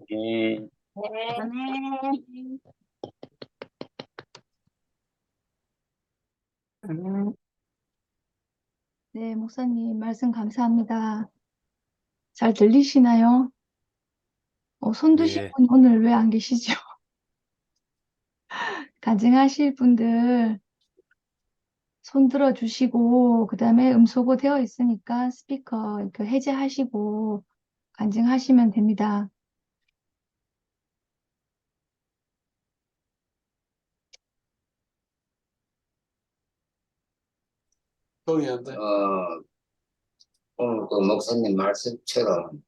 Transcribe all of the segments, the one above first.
이 네. 음, 네, 목사님 말씀 감사합니다. 잘 들리시나요? 손 드신 네, 분 오늘 왜 안 계시죠? 간증하실 분들 손 들어 주시고, 그 다음에 음소거 되어 있으니까 스피커 해제하시고 간증하시면 됩니다. 오늘 그 목사님 말씀처럼,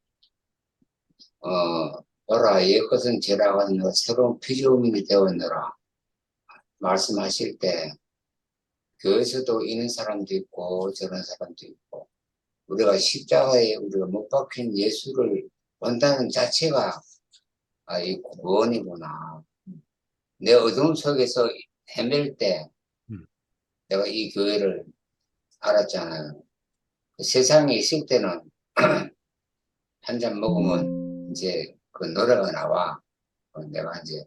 보라, 옛것은 지나갔노 새로운 피조물이 되었노라. 말씀하실 때, 교회에서도 이런 사람도 있고, 저런 사람도 있고, 우리가 십자가에 우리가 못 박힌 예수를 본다는 자체가, 이 구원이구나. 내 어둠 속에서 헤맬 때, 음, 내가 이 교회를 알았잖아요. 그 세상에 있을 때는, 한 잔 먹으면, 이제 그 노래가 나와. 내가 이제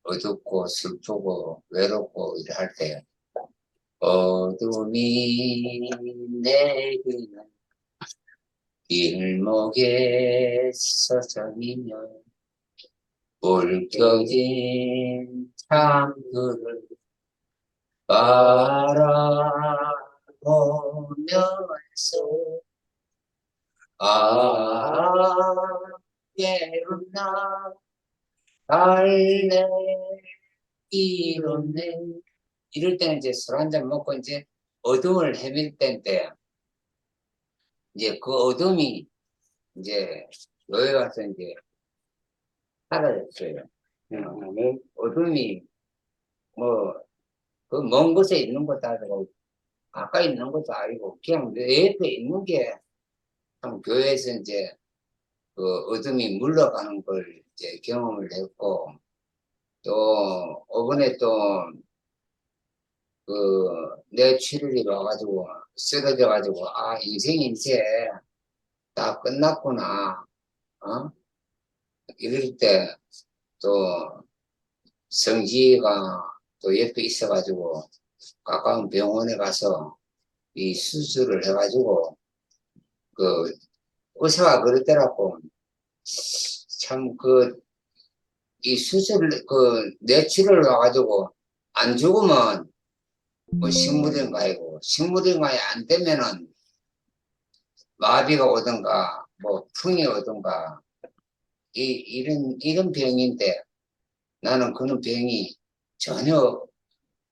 어둡고 슬프고 외롭고 이래 할 때, 어둠이 내리는 길목에 서성이며 불 켜진 창들을 바라보면서 외롭나 달래 이롭네. 이럴 때는 이제 술 한잔 먹고 이제 어둠을 헤맬 때인데, 이제 그 어둠이 이제 여기 와서 이제 사라졌어요. 어둠이 뭐, 그 먼 곳에 있는 것도 아니고, 가까이 있는 것도 아니고, 그냥 내 옆에 있는 게, 참 교회에서 이제 그 어둠이 물러가는 걸 이제 경험을 했고, 또, 이번에 또, 내 치료이 와가지고, 쓰러져가지고, 인생이 이제 다 끝났구나, 어? 이럴 때, 또, 성지가 또 옆에 있어가지고, 가까운 병원에 가서 이 수술을 해가지고, 그, 의사가 그러더라고. 참, 이 수술, 뇌치료를 와가지고, 안 죽으면, 뭐, 식물인가이고, 식물인가에 안 되면은, 마비가 오든가, 뭐, 풍이 오든가, 이런 병인데, 나는 그런 병이 전혀,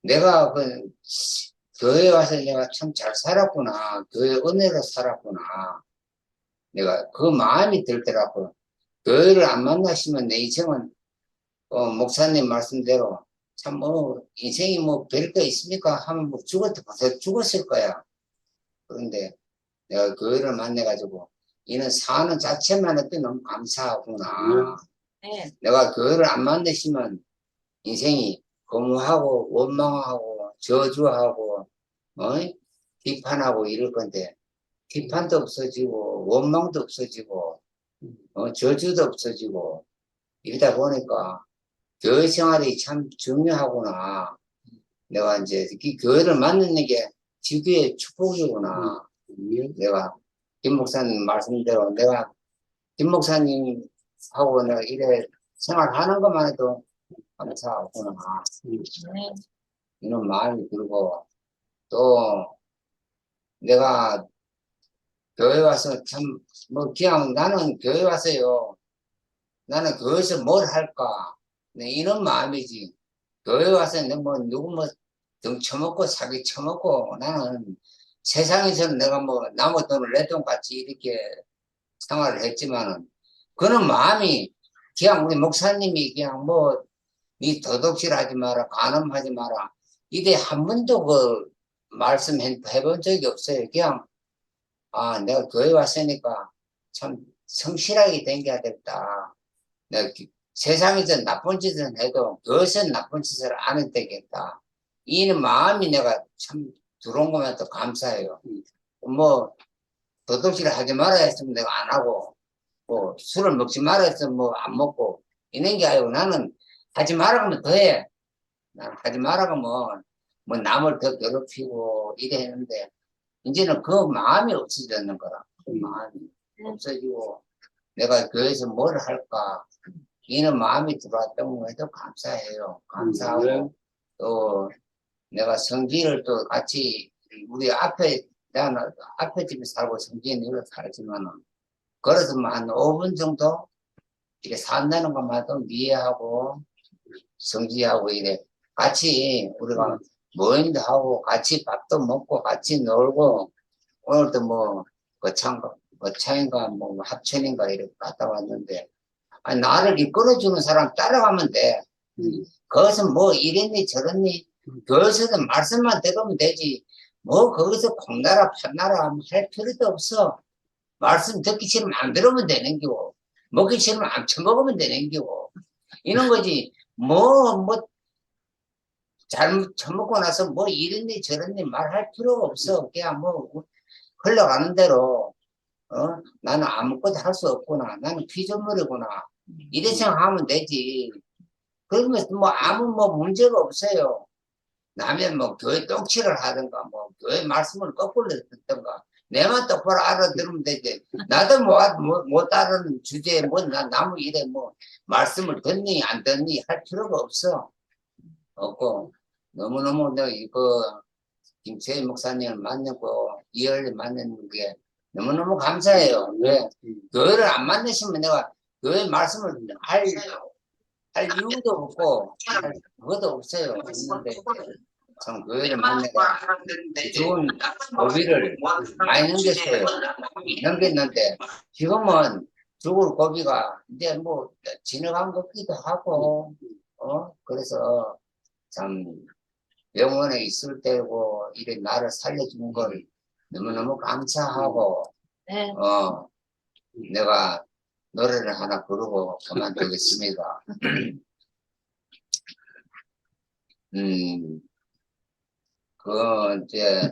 내가 교회 와서 내가 참 잘 살았구나. 교회 은혜로 살았구나. 내가 그 마음이 들더라고. 교회를 안 만나시면 내 인생은, 목사님 말씀대로, 참 인생이 뭐 별거 있습니까? 하면 뭐 죽었을 거야. 그런데 내가 교회를 만나가지고, 이는 사는 자체만 해도 너무 감사하구나. 네. 내가 교회를 안 만나시면 인생이 거무하고 원망하고 저주하고 비판하고 이럴 건데, 비판도 없어지고 원망도 없어지고 저주도 없어지고 이러다 보니까 교회 생활이 참 중요하구나. 내가 이제 이 교회를 만나는 게 지구의 축복이구나. 내가 김 목사님 말씀대로 내가 김 목사님하고 내가 이래 생활하는 것만 해도 감사하구나. 네. 이런 마음이 들고, 또 내가 교회 와서 참, 뭐, 그냥 나는 교회 와서요. 나는 교회에서 뭘 할까? 네, 이런 마음이지. 교회 와서 뭐, 누구 뭐, 등 쳐먹고 사기 쳐먹고 나는 세상에서는 내가 뭐, 남의 돈을 내 돈 같이 이렇게 생활을 했지만은, 그런 마음이 그냥 우리 목사님이 그냥 뭐, 니 도둑질하지 마라, 간음하지 마라. 이래 한 번도 말씀해본 적이 없어요. 그냥, 내가 교회 왔으니까 참 성실하게 댕겨야 되겠다. 내가 세상에서 나쁜 짓을 해도 교회에서 나쁜 짓을 안 해도 되겠다. 이 마음이 내가 참 들어온 거면 또 감사해요. 뭐, 도둑질 하지 말아야 했으면 내가 안 하고, 뭐 술을 먹지 말아 해서 뭐 안 먹고 이런 게 아니고 나는 하지 말아 하면 더해. 나는 하지 말아 하면 뭐 남을 더 괴롭히고 이래 했는데 이제는 그 마음이 없어졌는 거라. 그 마음이 없어지고 내가 교회에서 뭘 할까 이런 마음이 들어왔던 거에도 감사해요. 감사하고 또 내가 성지를 또 같이 우리 앞에 나는 앞에 집에 살고 성지에 내려 살지만은 걸어서 한 5분 정도 이렇게 산다는 것만도 이해하고 성지하고 이래 같이 우리가 모임도 하고 같이 밥도 먹고 같이 놀고 오늘도 뭐 거창인가 뭐 합천인가 이렇게 갔다 왔는데 아니, 나를 이끌어주는 사람 따라가면 돼. 거기서 뭐 이랬니 저랬니 교회에서도 말씀만 들으면 되지 뭐 거기서 콩나라 판나라 할 필요도 없어. 말씀 듣기 싫으면 안 들으면 되는 거고 먹기 싫으면 안 처먹으면 되는 거고 이런 거지 뭐 잘못 처먹고 나서 뭐 이랬니 저랬니 말할 필요가 없어. 그냥 뭐 흘러가는 대로 나는 아무것도 할 수 없구나. 나는 피조물이구나. 이래 생각하면 되지. 그러면 뭐 아무 뭐 문제가 없어요. 남의 뭐 교회 똥치를 하든가 뭐 교회 말씀을 거꾸로 듣든가 내만 똑바로 알아들으면 되지. 나도 못 따르는 주제에 나 나무 일에 뭐 말씀을 듣니 안 듣니 할 필요가 없어. 없고 너무너무 내가 이거 김채희 목사님을 만났고 이열을 만나는 게 너무너무 감사해요. 왜 교회를 안 만나시면 내가 교회 말씀을 할 이유도 없고 그것도 없어요. 없는데 참 교회를 만나가 좋은 고비를 많이 넘겼어요. 넘겼는데 지금은 죽을 고비가 이제 뭐 지나간 것 같기도 하고 그래서 참 병원에 있을 때고 이래 나를 살려준 걸 너무너무 감사하고 네. 내가 노래를 하나 부르고 그만두겠습니다. 그 이제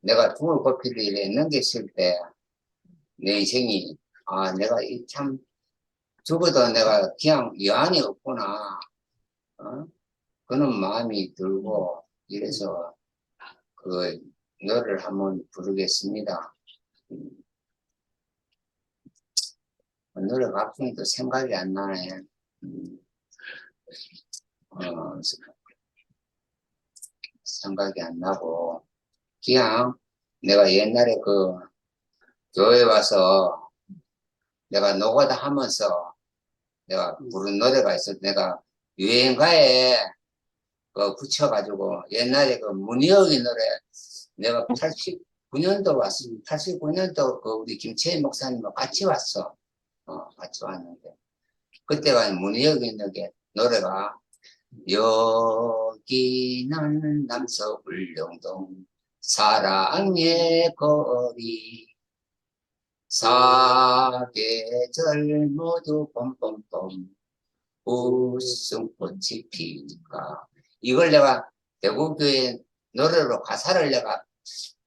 내가 죽을 고비를 이래 넘겼을 때 내 인생이 내가 참 죽어도 내가 그냥 여한이 없구나 그런 마음이 들고 이래서 그 노래를 한번 부르겠습니다. 노래 가끔이 또 생각이 안 나네. 생각이 안 나고 그냥 내가 옛날에 그 교회 와서 내가 노가다 하면서 내가 부른 노래가 있어. 내가 유행가에 그 붙여가지고 옛날에 그 문희옥의 노래 내가 89년도 왔어. 89년도 그 우리 김채희 목사님과 같이 왔어. 같이 왔는데 그때가 문희옥의 노래가 여기는 남서 울릉동 사랑의 거리 사계절 모두 봄봄봄 웃음꽃이 피니까 이걸 내가 대구교회 노래로 가사를 내가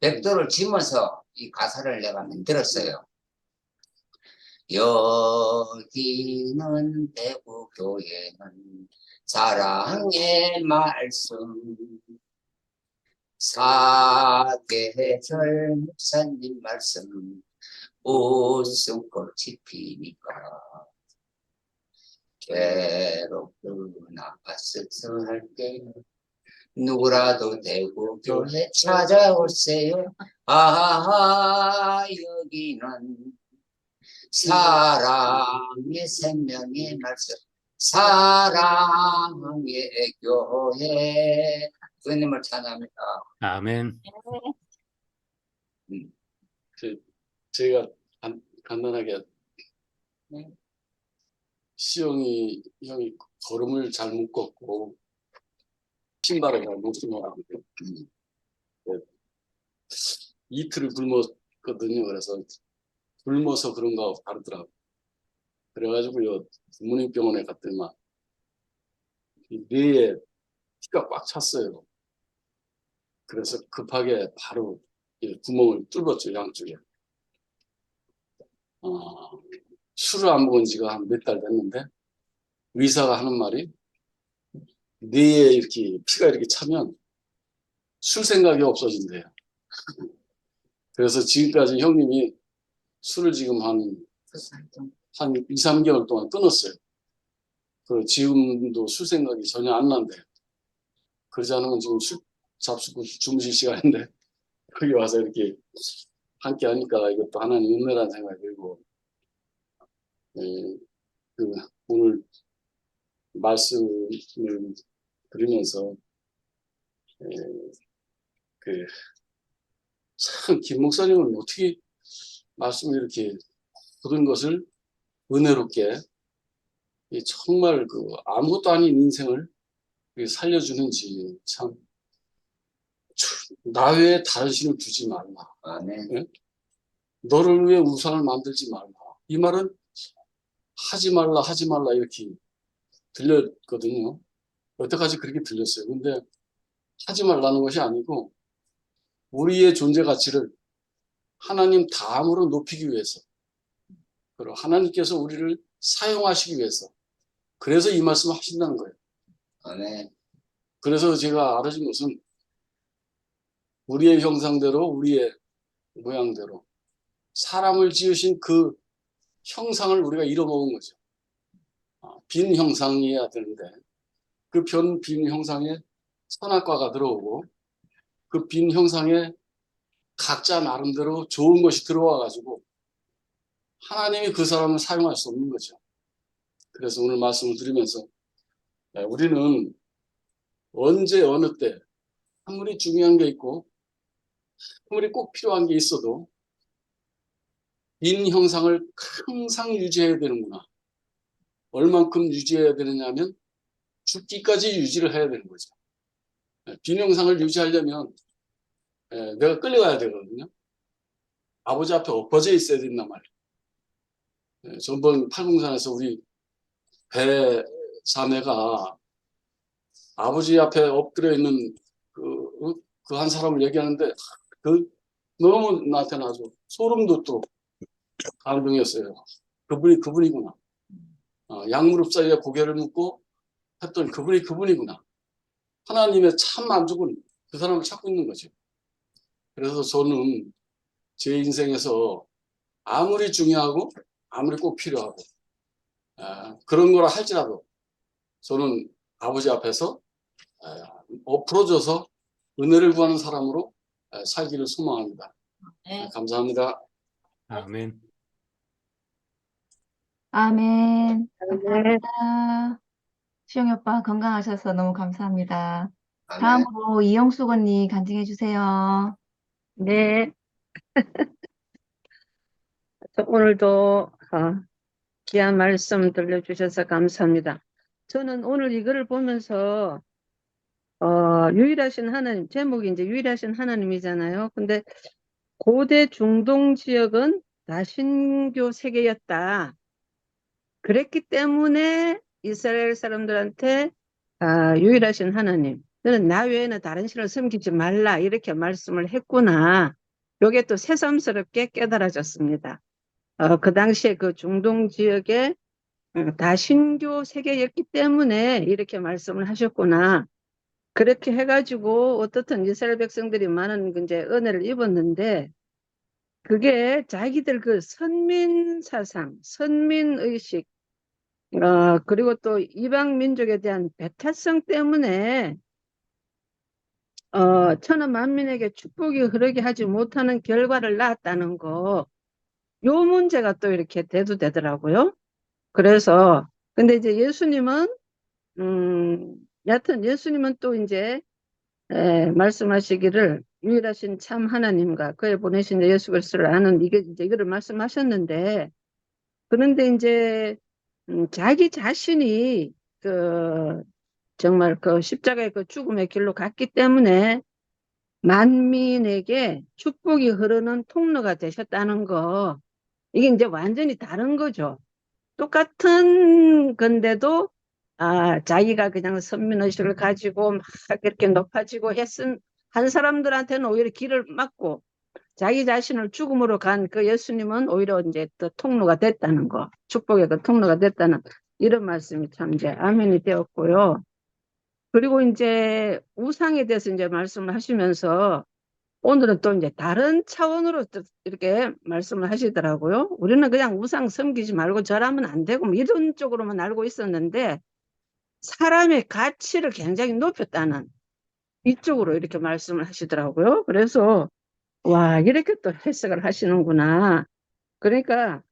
백도를 지면서 이 가사를 내가 만들었어요. 여기는 대구교회는 사랑의 말씀 사계절 목사님 말씀 웃음꽃이 피니까 괴롭거나 씁쓸할 때 누구라도 대구교회 찾아오세요. 아하 여기는 사랑의 생명의 말씀 사랑의 교회 주님을 찬양합니다. 아멘. 제가 간단하게 형이 걸음을 잘 못 걷고 신발을 잘 못 신어가지고 이틀을 굶었거든요. 그래서 굶어서 그런가 다르더라고요. 그래가지고요 부모님병원에 갔더니만 뇌에 피가 꽉 찼어요. 그래서 급하게 바로 구멍을 뚫었죠, 양쪽에. 술을 안 먹은 지가 한 몇 달 됐는데 의사가 하는 말이 뇌에 이렇게 피가 이렇게 차면 술 생각이 없어진대요. 그래서 지금까지 형님이 술을 지금 한 2, 3개월 동안 끊었어요. 그 지금도 술 생각이 전혀 안 난대요. 그러지 않으면 지금 술 잡수고 주무실 시간인데 여기 와서 이렇게 함께 하니까 이것도 하나님 은혜라는 생각이 들고, 그 오늘 말씀을 들으면서 그 참 김 목사님은 어떻게 말씀을 이렇게 모든 것을 은혜롭게 정말 그 아무것도 아닌 인생을 살려주는지, 참 나 외에 다른 신을 두지 말라. 아멘. 예? 너를 위해 우상을 만들지 말라. 이 말은 하지 말라 하지 말라 이렇게 들렸거든요. 여태까지 그렇게 들렸어요. 근데 하지 말라는 것이 아니고 우리의 존재 가치를 하나님 다음으로 높이기 위해서, 그리고 하나님께서 우리를 사용하시기 위해서, 그래서 이 말씀을 하신다는 거예요. 아멘. 그래서 제가 알아진 것은 우리의 형상대로 우리의 모양대로 사람을 지으신 그 형상을 우리가 잃어먹은 거죠. 빈 형상이어야 되는데 그 빈 형상에 선악과가 들어오고 그 빈 형상에 각자 나름대로 좋은 것이 들어와 가지고 하나님이 그 사람을 사용할 수 없는 거죠. 그래서 오늘 말씀을 드리면서 우리는 언제 어느 때 아무리 중요한 게 있고 아무리 꼭 필요한 게 있어도 빈 형상을 항상 유지해야 되는구나. 얼만큼 유지해야 되느냐 하면 죽기까지 유지를 해야 되는 거죠. 빈 형상을 유지하려면 내가 끌려가야 되거든요. 아버지 앞에 엎어져 있어야 된단 말이에요. 전번 팔공산에서 우리 배 자매가 아버지 앞에 엎드려 있는 그 한 사람을 얘기하는데 너무 나한테는 아주 소름 돋도록 감동이었어요. 그분이구나. 양무릎 사이에 고개를 묻고 했더니 그분이구나. 하나님의 참 만족은 그 사람을 찾고 있는 거죠. 그래서 저는 제 인생에서 아무리 중요하고 아무리 꼭 필요하고 그런 거라 할지라도 저는 아버지 앞에서 엎어져서 은혜를 구하는 사람으로 살기를 소망합니다. 네. 감사합니다. 아멘. 아멘. 감사합니다. 수영이 오빠 건강하셔서 너무 감사합니다. 아멘. 다음으로 이영숙 언니 간증해 주세요. 네. 오늘도 귀한 말씀 들려주셔서 감사합니다. 저는 오늘 이거를 보면서 유일하신 하나님, 제목이 이제 유일하신 하나님이잖아요. 근데 고대 중동 지역은 다신교 세계였다. 그랬기 때문에 이스라엘 사람들한테 유일하신 하나님, 너는 나 외에는 다른 신을 섬기지 말라 이렇게 말씀을 했구나. 요게 또 새삼스럽게 깨달아졌습니다. 그 당시에 그 중동 지역에 다신교 세계였기 때문에 이렇게 말씀을 하셨구나. 그렇게 해가지고 어떻든 이스라엘 백성들이 많은 이제 은혜를 입었는데, 그게 자기들 그 선민 사상, 선민 의식, 그리고 또 이방 민족에 대한 배타성 때문에 천하 만민에게 축복이 흐르게 하지 못하는 결과를 낳았다는 거, 요 문제가 또 이렇게 대두되더라고요. 그래서 근데 이제 예수님은 여하튼 예수님은 또 이제 말씀하시기를 유일하신 참 하나님과 그에 보내신 예수 그리스도를 아는 이거를 말씀하셨는데, 그런데 이제 자기 자신이 정말 그 십자가의 그 죽음의 길로 갔기 때문에 만민에게 축복이 흐르는 통로가 되셨다는 거, 이게 이제 완전히 다른 거죠. 똑같은 건데도 자기가 그냥 선민의식을 가지고 막 이렇게 높아지고 한 사람들한테는 오히려 길을 막고, 자기 자신을 죽음으로 간 그 예수님은 오히려 이제 또 통로가 됐다는 거, 축복의 그 통로가 됐다는 이런 말씀이 참 이제 아멘이 되었고요. 그리고 이제 우상에 대해서 이제 말씀을 하시면서 오늘은 또 이제 다른 차원으로 또 이렇게 말씀을 하시더라고요. 우리는 그냥 우상 섬기지 말고 절하면 안 되고 뭐 이런 쪽으로만 알고 있었는데 사람의 가치를 굉장히 높였다는 이쪽으로 이렇게 말씀을 하시더라고요. 그래서 와, 이렇게 또 해석을 하시는구나. 그러니까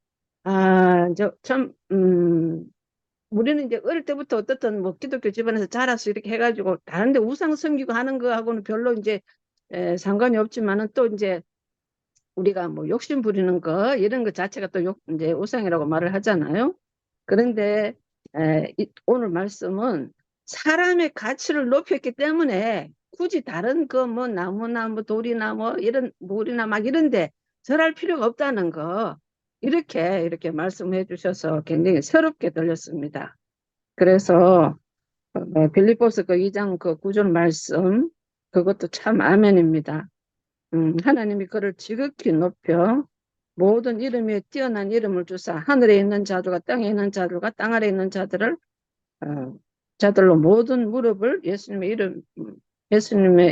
우리는 이제 어릴 때부터 어떻든 뭐 기독교 집안에서 자라서 이렇게 해가지고 다른데 우상 섬기고 하는 거하고는 별로 이제 상관이 없지만은 또 이제 우리가 뭐 욕심 부리는 거 이런 거 자체가 또 이제 우상이라고 말을 하잖아요. 그런데 오늘 말씀은 사람의 가치를 높였기 때문에 굳이 다른 그 뭐 나무나 뭐 돌이나 뭐 이런 물이나 막 이런데 절할 필요가 없다는 거 이렇게 말씀해 주셔서 굉장히 새롭게 들렸습니다. 그래서 빌립보서 그 2장 그 9절 말씀 그것도 참 아멘입니다. 하나님이 그를 지극히 높여 모든 이름 위에 뛰어난 이름을 주사 하늘에 있는 자들과 땅에 있는 자들과 땅 아래에 있는 자들로 모든 무릎을 예수님의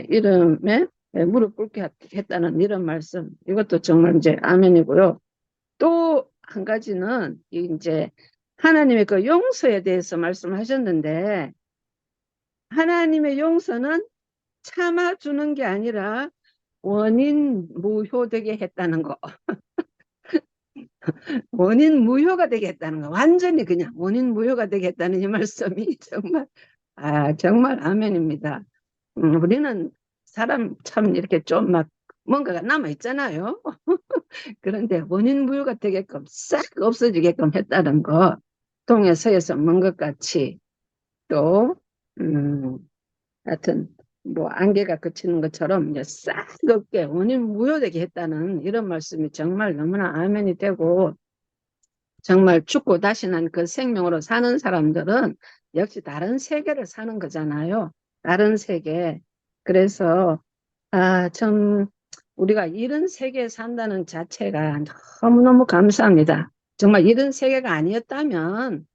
이름에 무릎 꿇게 했다는 이런 말씀. 이것도 정말 이제 아멘이고요. 또 한 가지는 이제 하나님의 그 용서에 대해서 말씀을 하셨는데 하나님의 용서는 참아주는 게 아니라 원인 무효되게 했다는 거. 원인 무효가 되게 했다는 거. 완전히 그냥 원인 무효가 되게 했다는 이 말씀이 정말 아멘입니다. 우리는 사람 참 이렇게 좀 막 뭔가가 남아있잖아요. 그런데 원인 무효가 되게끔 싹 없어지게끔 했다는 거. 동해 서에서 먼 것 같이 또, 하여튼, 뭐, 안개가 그치는 것처럼 이제 싹 없게 원인 무효되게 했다는 이런 말씀이 정말 너무나 아멘이 되고, 정말 죽고 다시 난 그 생명으로 사는 사람들은 역시 다른 세계를 사는 거잖아요. 다른 세계. 그래서, 참, 우리가 이런 세계에 산다는 자체가 너무너무 감사합니다. 정말 이런 세계가 아니었다면,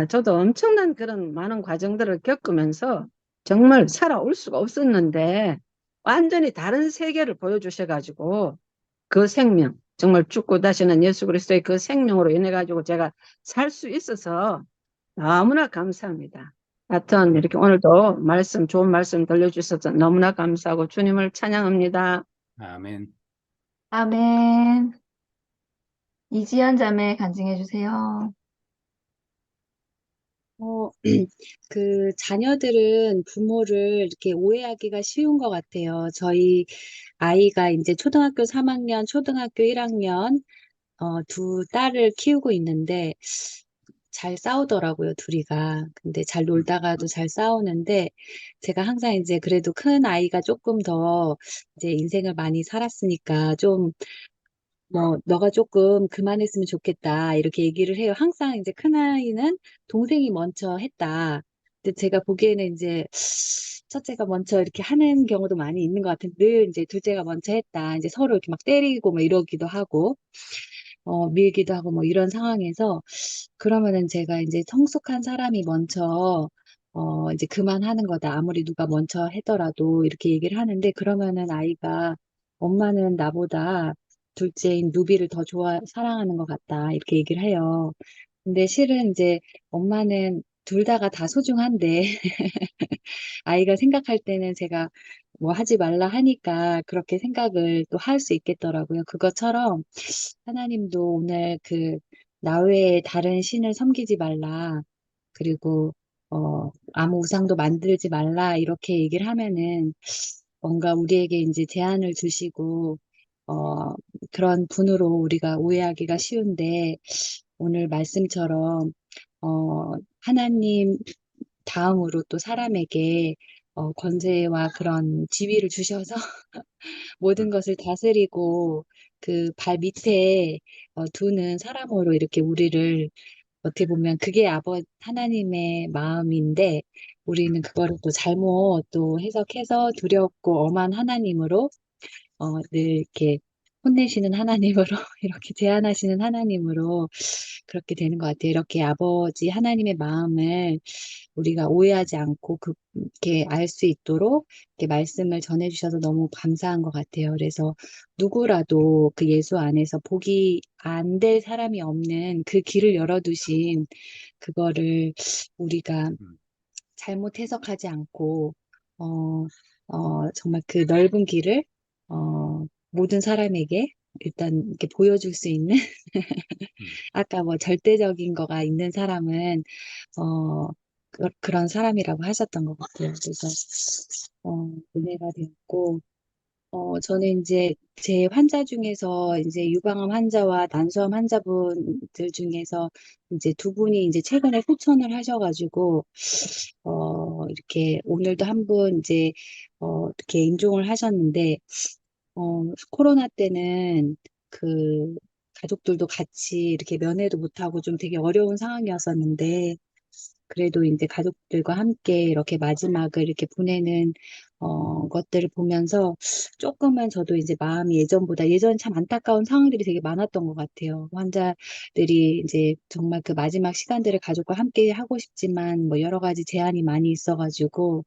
저도 엄청난 그런 많은 과정들을 겪으면서 정말 살아올 수가 없었는데, 완전히 다른 세계를 보여주셔가지고, 그 생명, 정말 죽고 다시는 예수 그리스도의 그 생명으로 인해 가지고 제가 살 수 있어서 너무나 감사합니다. 하여튼 이렇게 오늘도 좋은 말씀 들려주셔서 너무나 감사하고 주님을 찬양합니다. 아멘. 아멘. 이지연 자매 간증해 주세요. 자녀들은 부모를 이렇게 오해하기가 쉬운 것 같아요. 저희 아이가 이제 초등학교 3학년, 초등학교 1학년, 두 딸을 키우고 있는데, 잘 싸우더라고요, 둘이가. 근데 잘 놀다가도 잘 싸우는데, 제가 항상 이제 그래도 큰 아이가 조금 더 이제 인생을 많이 살았으니까 너가 조금 그만했으면 좋겠다. 이렇게 얘기를 해요. 항상 이제 큰아이는 동생이 먼저 했다. 근데 제가 보기에는 이제 첫째가 먼저 이렇게 하는 경우도 많이 있는 것 같은데 늘 이제 둘째가 먼저 했다. 이제 서로 이렇게 막 때리고 뭐 이러기도 하고, 밀기도 하고 뭐 이런 상황에서 그러면은 제가 이제 성숙한 사람이 먼저 이제 그만하는 거다. 아무리 누가 먼저 하더라도 이렇게 얘기를 하는데 그러면은 아이가 엄마는 나보다 둘째인 누비를 더 사랑하는 것 같다. 이렇게 얘기를 해요. 근데 실은 이제 엄마는 둘 다가 다 소중한데, 아이가 생각할 때는 제가 뭐 하지 말라 하니까 그렇게 생각을 또 할 수 있겠더라고요. 그것처럼 하나님도 오늘 나 외에 다른 신을 섬기지 말라. 그리고, 아무 우상도 만들지 말라. 이렇게 얘기를 하면은 뭔가 우리에게 이제 제한을 주시고, 그런 분으로 우리가 오해하기가 쉬운데, 오늘 말씀처럼, 하나님 다음으로 또 사람에게 권세와 그런 지위를 주셔서 모든 것을 다스리고 그 발 밑에 두는 사람으로 이렇게 우리를 어떻게 보면 그게 하나님의 마음인데 우리는 그거를 또 잘못 또 해석해서 두렵고 엄한 하나님으로 늘 이렇게 혼내시는 하나님으로, 이렇게 제안하시는 하나님으로 그렇게 되는 것 같아요. 이렇게 아버지 하나님의 마음을 우리가 오해하지 않고 이렇게 알 수 있도록 이렇게 말씀을 전해주셔서 너무 감사한 것 같아요. 그래서 누구라도 그 예수 안에서 복이 안 될 사람이 없는 그 길을 열어두신 그거를 우리가 잘못 해석하지 않고, 어, 정말 그 넓은 길을, 모든 사람에게 일단 이렇게 보여줄 수 있는, 아까 뭐 절대적인 거가 있는 사람은, 어, 그런 사람이라고 하셨던 것 같아요. 그래서, 은혜가 되었고, 저는 이제 제 환자 중에서 이제 유방암 환자와 난소암 환자분들 중에서 이제 두 분이 이제 최근에 후천을 하셔가지고, 이렇게 오늘도 한 분 이제, 이렇게 임종을 하셨는데, 코로나 때는 그 가족들도 같이 이렇게 면회도 못하고 좀 되게 어려운 상황이었었는데, 그래도 이제 가족들과 함께 이렇게 마지막을 이렇게 보내는 것들을 보면서 조금은 저도 이제 마음이 예전 참 안타까운 상황들이 되게 많았던 것 같아요. 환자들이 이제 정말 그 마지막 시간들을 가족과 함께 하고 싶지만 뭐 여러 가지 제한이 많이 있어가지고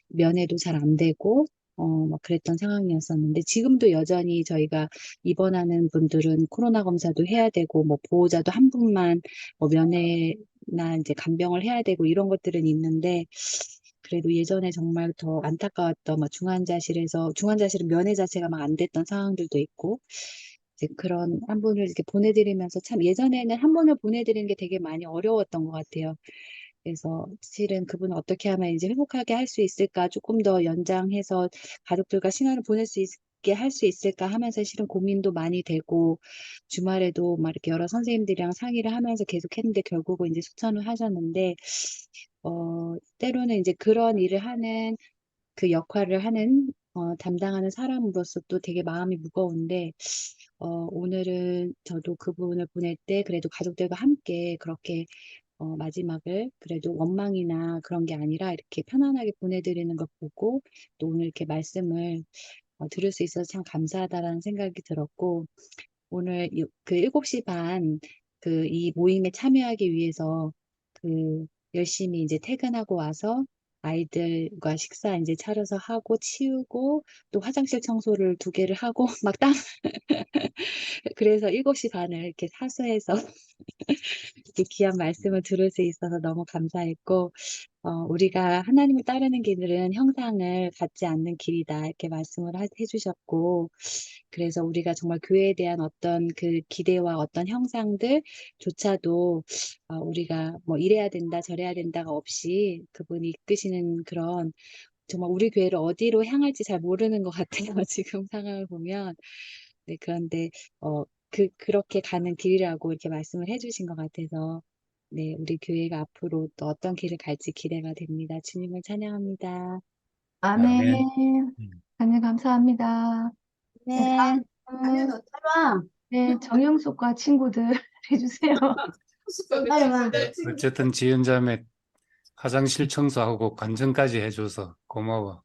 면회도 잘 안 되고 막 그랬던 상황이었었는데 지금도 여전히 저희가 입원하는 분들은 코로나 검사도 해야 되고 뭐 보호자도 한 분만 뭐 면회나 이제 간병을 해야 되고 이런 것들은 있는데 그래도 예전에 정말 더 안타까웠던 뭐 중환자실은 면회 자체가 막 안 됐던 상황들도 있고 이제 그런 한 분을 이렇게 보내드리면서 참 예전에는 한 분을 보내드리는 게 되게 많이 어려웠던 것 같아요. 그래서 실은 그분을 어떻게 하면 이제 회복하게 할 수 있을까 조금 더 연장해서 가족들과 시간을 보낼 수 있게 할 수 있을까 하면서 실은 고민도 많이 되고 주말에도 막 이렇게 여러 선생님들이랑 상의를 하면서 계속 했는데 결국은 이제 소천을 하셨는데 때로는 이제 그런 일을 하는 그 역할을 하는 담당하는 사람으로서 또 되게 마음이 무거운데 오늘은 저도 그분을 보낼 때 그래도 가족들과 함께 그렇게 마지막을 그래도 원망이나 그런 게 아니라 이렇게 편안하게 보내드리는 걸 보고 또 오늘 이렇게 말씀을 들을 수 있어서 참 감사하다라는 생각이 들었고 오늘 그 7시 반 그 이 모임에 참여하기 위해서 그 열심히 이제 퇴근하고 와서 아이들과 식사 이제 차려서 하고 치우고 또 화장실 청소를 2개를 하고 막 그래서 7시 반을 이렇게 사수해서 이렇게 귀한 말씀을 들을 수 있어서 너무 감사했고 우리가 하나님을 따르는 길은 형상을 갖지 않는 길이다. 이렇게 말씀을 해주셨고, 그래서 우리가 정말 교회에 대한 어떤 그 기대와 어떤 형상들조차도 우리가 뭐 이래야 된다, 저래야 된다가 없이 그분이 이끄시는 그런 정말 우리 교회를 어디로 향할지 잘 모르는 것 같아요. 지금 상황을 보면. 네, 그런데, 그렇게 가는 길이라고 이렇게 말씀을 해주신 것 같아서, 네, 우리 교회가 앞으로 또 어떤 길을 갈지 기대가 됩니다. 주님을 찬양합니다. 아멘. 아멘. 하나님 감사합니다. 네, 네. 다음은 네, 정영숙과 친구들 해주세요. 어쨌든 지연자매 화장실 청소하고 관전까지 해줘서 고마워.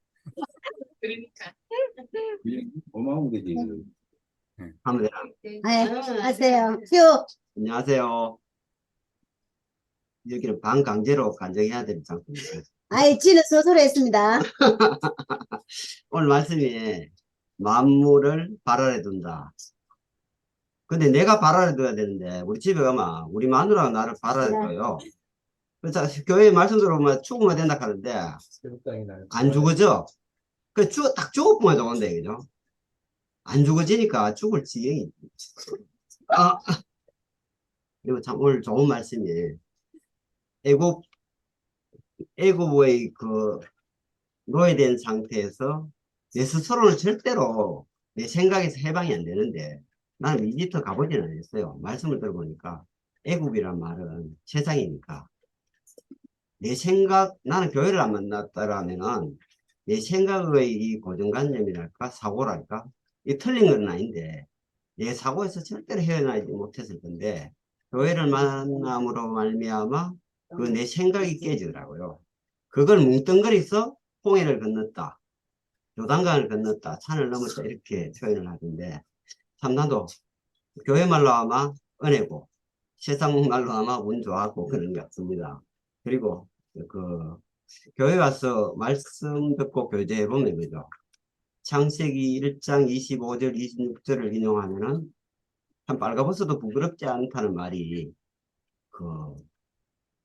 고마운 거지. 네. 하면 되나? 네, 하세요. 큐. 안녕하세요. 여기는 반강제로 간정해야 되는 상태입니다. 아이, 지는 스스로 했습니다. 오늘 말씀이 만물을 발아래 둔다. 근데 내가 발아래 둬야 되는데 우리 집에 가면 우리 마누라가 나를 발아래 둬요. 그래서 교회 말씀 들어보면 죽으면 된다 하는데 안 죽어져. 딱 죽어보면 좋은데 그죠? 안 죽어지니까 죽을 지경이. 아, 그리고 참 오늘 좋은 말씀이 애고부의 그 노예된 상태에서 내 스스로는 절대로 내 생각에서 해방이 안 되는데 나는 이집트 가보지는 않았어요. 말씀을 들어보니까 애굽이란 말은 세상이니까 내 생각, 나는 교회를 안 만났다라면은 내 생각의 이 고정관념이랄까 사고랄까 이 틀린 건 아닌데 내 사고에서 절대로 헤어나지 못했을 건데 교회를 만남으로 말미암아 그 내 생각이 깨지더라고요. 그걸 뭉뚱그려서 홍해를 건넜다. 요단강을 건넜다, 산을 넘었다 이렇게 표현을 하던데 참 나도 교회 말로 아마 은혜고 세상 말로 아마 운 좋았고 그런 것 같습니다. 그리고 그 교회 와서 말씀 듣고 교제해 보면 그죠. 창세기 1장 25절 26절을 인용하면은 참 빨가벗어도 부끄럽지 않다는 말이 그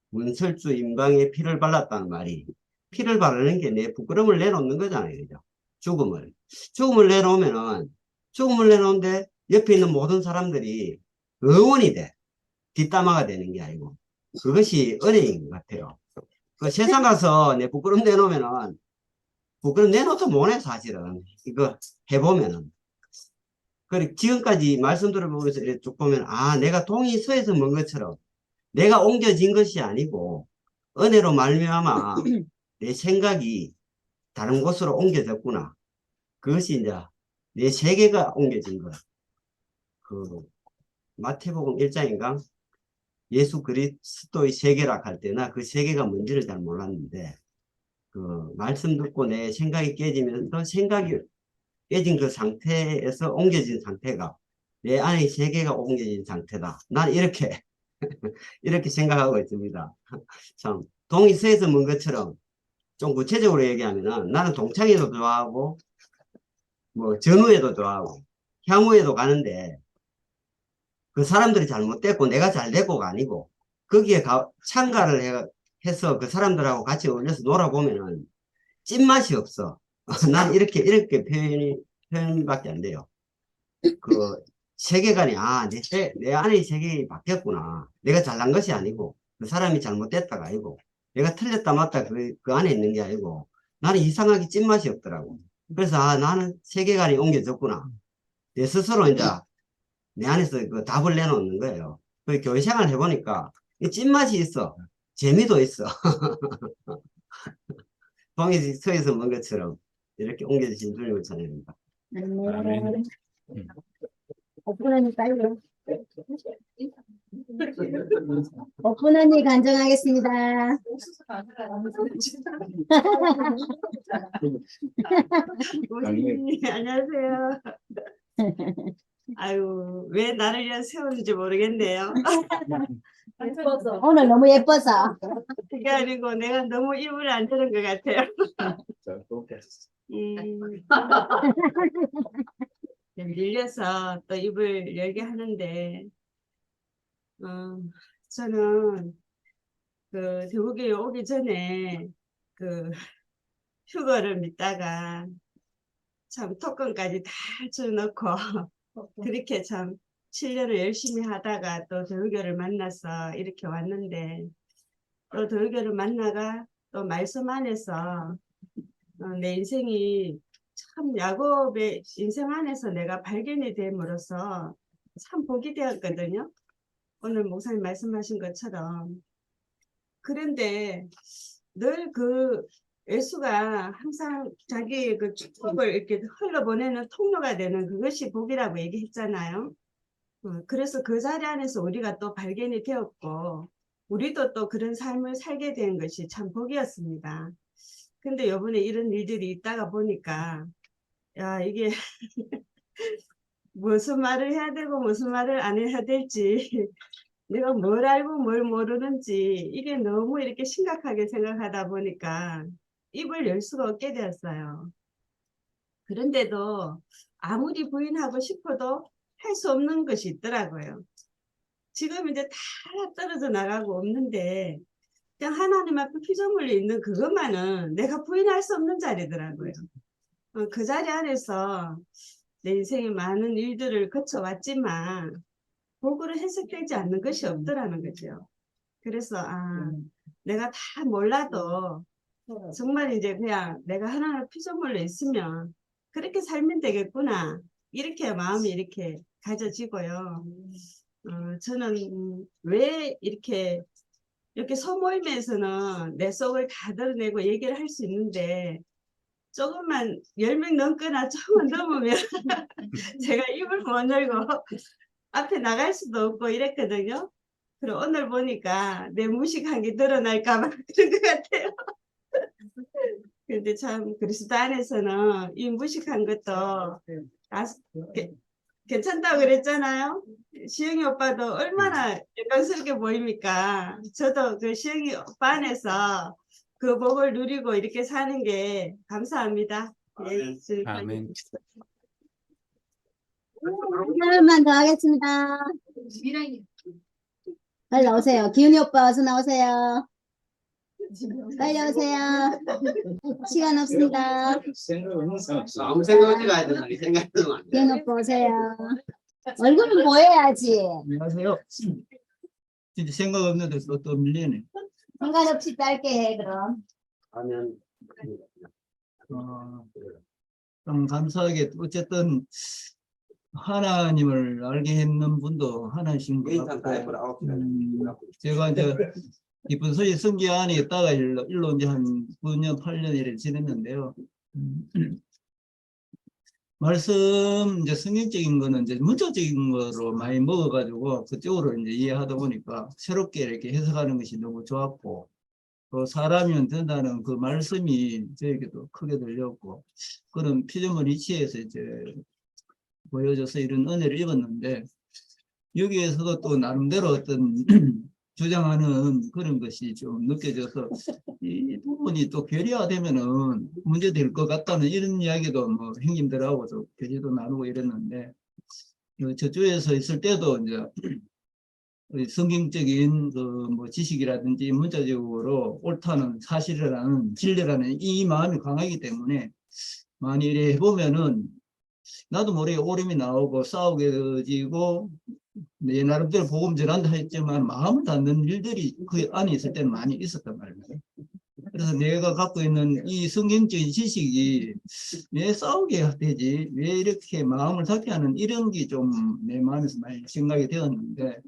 문설주 임방에 피를 발랐다는 말이 피를 바르는 게 내 부끄러움을 내놓는 거잖아요. 그죠? 죽음을 내놓으면은 옆에 있는 모든 사람들이 응원이 돼. 뒷담화가 되는 게 아니고 그것이 은혜인 것 같아요. 그 세상 가서 내 부끄러움 내놓으면은 부끄러움 내놓도 못해 사실은. 이거 해보면은. 그리고 지금까지 말씀 들어보면서 이렇게 쭉 보면 아 내가 동이 서에서 먼 것처럼 내가 옮겨진 것이 아니고 은혜로 말미암아 내 생각이 다른 곳으로 옮겨졌구나. 그것이 이제 내 세계가 옮겨진 거야. 그 마태복음 1장인가 예수 그리스도의 세계라 할 때나 그 세계가 뭔지를 잘 몰랐는데 그 말씀 듣고 내 생각이 깨지면서 생각이 깨진 그 상태에서 옮겨진 상태가 내 안의 세계가 옮겨진 상태다. 난 이렇게 이렇게 생각하고 있습니다. 참 동이 서에서 먼 것처럼 좀 구체적으로 얘기하면은 나는 동창회도 좋아하고 뭐 전후회도 좋아하고 향후회도 가는데 그 사람들이 잘못됐고 내가 잘됐고가 아니고 거기에 참가를 해서 그 사람들하고 같이 어울려서 놀아보면은 찐맛이 없어. 난 이렇게 표현밖에 안 돼요. 그 세계관이 내 안의 세계가 바뀌었구나. 내가 잘난 것이 아니고 그 사람이 잘못됐다가 아니고 내가 틀렸다 맞다 그 안에 있는 게 아니고 나는 이상하게 찐맛이 없더라고. 그래서 나는 세계관이 옮겨졌구나. 내 스스로 이제 내 안에서 그 답을 내놓는 거예요. 그 교회 생활 해보니까 찐맛이 있어. 재미도 있어. 동이 서에서 먼 것처럼 이렇게 옮겨지신 주님을 찬양합니다. 아멘. 오픈언니 빨리. 오픈언니 간증하겠습니다. 안녕하세요. 아유, 왜 나를 위해 세우는지 모르겠네요. 오늘 너무 예뻐서. 그게 아니고 내가 너무 입을 안 드는 것 같아요. 밀려서 또 입을 열게 하는데, 저는 그 대구교회 오기 전에 그 휴거를 믿다가 참 토건까지 다 쳐놓고 그렇게 참 7년을 열심히 하다가 또 대구교를 만나서 이렇게 왔는데 또 대구교를 만나가 또 말씀 안에서 내 인생이 참 야곱의 인생 안에서 내가 발견이 됨으로써 참 복이 되었거든요. 오늘 목사님 말씀하신 것처럼. 그런데 늘 그 예수가 항상 자기의 그 축복을 이렇게 흘러보내는 통로가 되는 그것이 복이라고 얘기했잖아요. 그래서 그 자리 안에서 우리가 또 발견이 되었고 우리도 또 그런 삶을 살게 된 것이 참 복이었습니다. 근데 요번에 이런 일들이 있다가 보니까 야 이게 무슨 말을 해야 되고 무슨 말을 안 해야 될지 내가 뭘 알고 뭘 모르는지 이게 너무 이렇게 심각하게 생각하다 보니까 입을 열 수가 없게 되었어요. 그런데도 아무리 부인하고 싶어도 할 수 없는 것이 있더라고요. 지금 이제 다 떨어져 나가고 없는데 그냥 하나님 앞에 피조물로 있는 그것만은 내가 부인할 수 없는 자리더라고요. 그 자리 안에서 내 인생에 많은 일들을 거쳐왔지만 복으로 해석되지 않는 것이 없더라는 거죠. 그래서 내가 다 몰라도 정말 이제 그냥 내가 하나님 피조물로 있으면 그렇게 살면 되겠구나 이렇게 마음이 이렇게 가져지고요. 저는 왜 이렇게 소모임에서는 내 속을 다 드러내고 얘기를 할 수 있는데 조금만 10명 넘거나 조금 넘으면 제가 입을 못 열고 앞에 나갈 수도 없고 이랬거든요. 그리고 오늘 보니까 내 무식한 게 드러날까 봐 그런 것 같아요. 근데 참 그리스도 안에서는 이 무식한 것도 괜찮다고 그랬잖아요. 시영이 오빠도 얼마나 영광스럽게 보입니까? 저도 그 시영이 오빠 안에서 그 복을 누리고 이렇게 사는 게 감사합니다. 예, 아멘. 하나만 더 하겠습니다. 빨리 나오세요. 기훈이 오빠 어서 나오세요. 빨리 오세요. 시간 없습니다. 아무 생각 없이 가야 되나? 이 생각도 안 돼. 기훈이 오빠 오세요. 얼굴은 보여야지. 안녕하세요. 진짜 생각 없는데 또 밀리네. 상관없이 짧게 해 그럼. 하면 좀 감사하게 어쨌든 하나님을 알게 했는 분도 하나신 것 같고, 제가 이제 깊은 소리 성기 안에 있다가 일로 이제 한 9년 8년 이래 지냈는데요. 말씀 이제 성경적인 거는 이제 문자적인 거로 많이 먹어가지고 그쪽으로 이제 이해하다 보니까 새롭게 이렇게 해석하는 것이 너무 좋았고, 또 사람이면 된다는 그 말씀이 저에게도 크게 들렸고, 그런 피조물 이치에서 이제 보여져서 이런 은혜를 입었는데, 여기에서도 또 나름대로 어떤 주장하는 그런 것이 좀 느껴져서 이 부분이 또 결의화되면은 문제될 것 같다는 이런 이야기도 뭐 형님들하고도 교제도 나누고 이랬는데, 저쪽에서 있을 때도 이제 성경적인 그 뭐 지식이라든지 문자적으로 옳다는 사실이라는 진리라는 이 마음이 강하기 때문에 많이 이래 해보면은 나도 모르게 오름이 나오고 싸우게 되어지고 내 나름대로 복음 전한다 했지만 마음을 닫는 일들이 그 안에 있을 때는 많이 있었단 말이에요. 그래서 내가 갖고 있는 이 성경적인 지식이 왜 싸우게 되지? 왜 이렇게 마음을 닫게 하는 이런 게 좀 내 마음에서 많이 생각이 되었는데,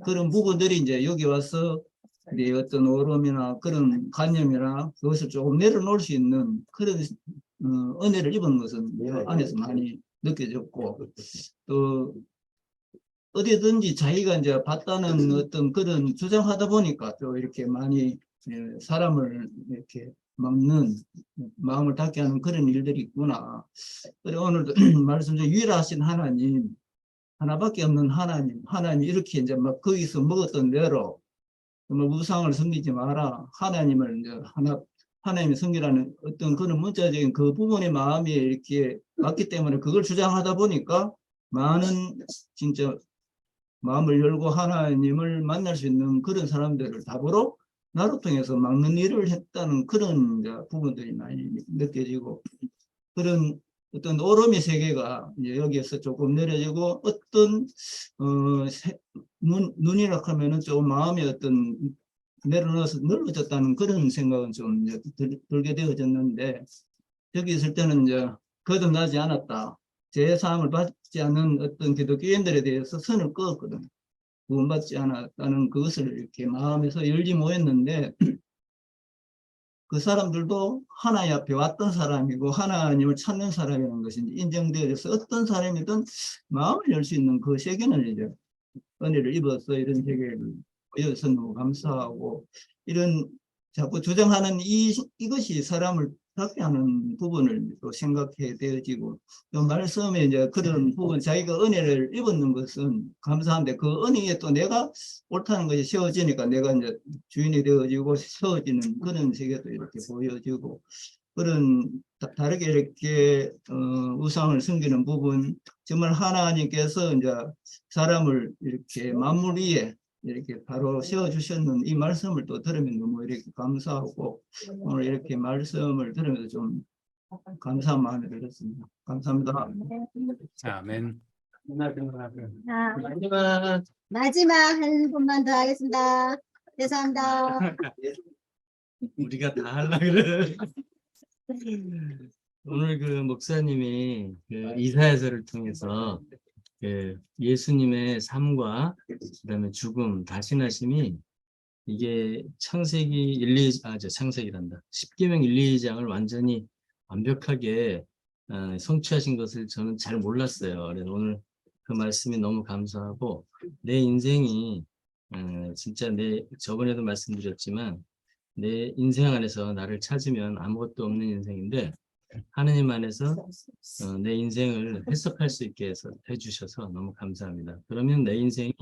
그런 부분들이 이제 여기 와서 내 어떤 오름이나 그런 관념이나 그것을 조금 내려놓을 수 있는 그런 은혜를 입은 것은 내 안에서 많이 느껴졌고, 또 어디든지 자기가 이제 봤다는 어떤 그런 주장하다 보니까 또 이렇게 많이 사람을 이렇게 막는, 마음을 닫게 하는 그런 일들이 있구나. 그리고 오늘도 말씀 중에 유일하신 하나님, 하나밖에 없는 하나님 이렇게 이제 막 거기서 먹었던 대로 정말 우상을 섬기지 마라. 하나님을 이제 하나님의 섬기라는 어떤 그런 문자적인 그 부분의 마음이 이렇게 맞기 때문에 그걸 주장하다 보니까 많은 진짜 마음을 열고 하나님을 만날 수 있는 그런 사람들을 답으로 나를 통해서 막는 일을 했다는 그런 이제 부분들이 많이 느껴지고, 그런 어떤 오름의 세계가 이제 여기에서 조금 내려지고, 어떤 눈이라 하면은 좀 마음이 어떤 내려놓아서 넓어졌다는 그런 생각은 좀 이제 들게 되어졌는데, 여기 있을 때는 이제 거듭나지 않았다, 제사함을 받지 않는 어떤 기독교인들에 대해서 선을 그었거든. 구원받지 않았다는 그것을 이렇게 마음에서 열지 못했는데, 그 사람들도 하나님 앞에 왔던 사람이고 하나님을 찾는 사람이라는 것이 인정되어져서 어떤 사람이든 마음을 열 수 있는 그 세계는 이제 은혜를 입어서 이런 세계를 보여서 너무 감사하고, 이런 자꾸 주장하는 이것이 사람을 닫게 하는 부분을 또 생각해 되어지고, 또 말씀에 이제 그런 부분, 자기가 은혜를 입었는 것은 감사한데 그 은혜에 또 내가 옳다는 것이 세워지니까 내가 이제 주인이 되어지고 세워지는 그런 세계도 이렇게 보여지고, 그런 다르게 이렇게 우상을 섬기는 부분, 정말 하나님께서 이제 사람을 이렇게 만물 위에 이렇게 바로 세워주셨는 이 말씀을 또 들으면 너무 이렇게 감사하고, 오늘 이렇게 말씀을 들으면서 좀 감사한 마음이 들었습니다. 감사합니다. 아멘. 마지막 한 분만 더 하겠습니다. 죄송합니다. 우리가 다 하려고 그래. 오늘 그 목사님이 그 이사야서를 통해서 그 예수님의 삶과 그다음에 죽음, 다신하심이 이게 창세기 10계명 1, 2장을 완전히 완벽하게 성취하신 것을 저는 잘 몰랐어요. 그래서 오늘 그 말씀이 너무 감사하고, 내 인생이 진짜 저번에도 말씀드렸지만 내 인생 안에서 나를 찾으면 아무것도 없는 인생인데 하느님 안에서 내 인생을 해석할 수 있게 해주셔서 너무 감사합니다. 그러면 내 인생이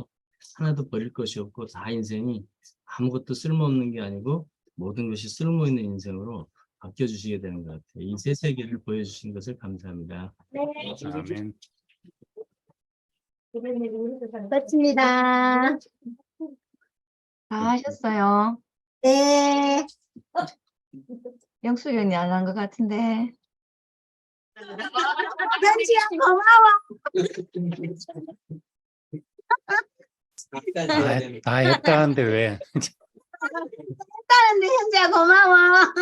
하나도 버릴 것이 없고 다 인생이 아무것도 쓸모없는 게 아니고 모든 것이 쓸모있는 인생으로 바뀌어주시게 되는 것 같아요. 이 새 세계를 보여주신 것을 감사합니다. 아멘. 끝입니다. 다 하셨어요. 네. 영숙이 언니 안 한 것 같은데. 현지야 고마워. 다 했다는데 왜? 했다는데 현지야 고마워.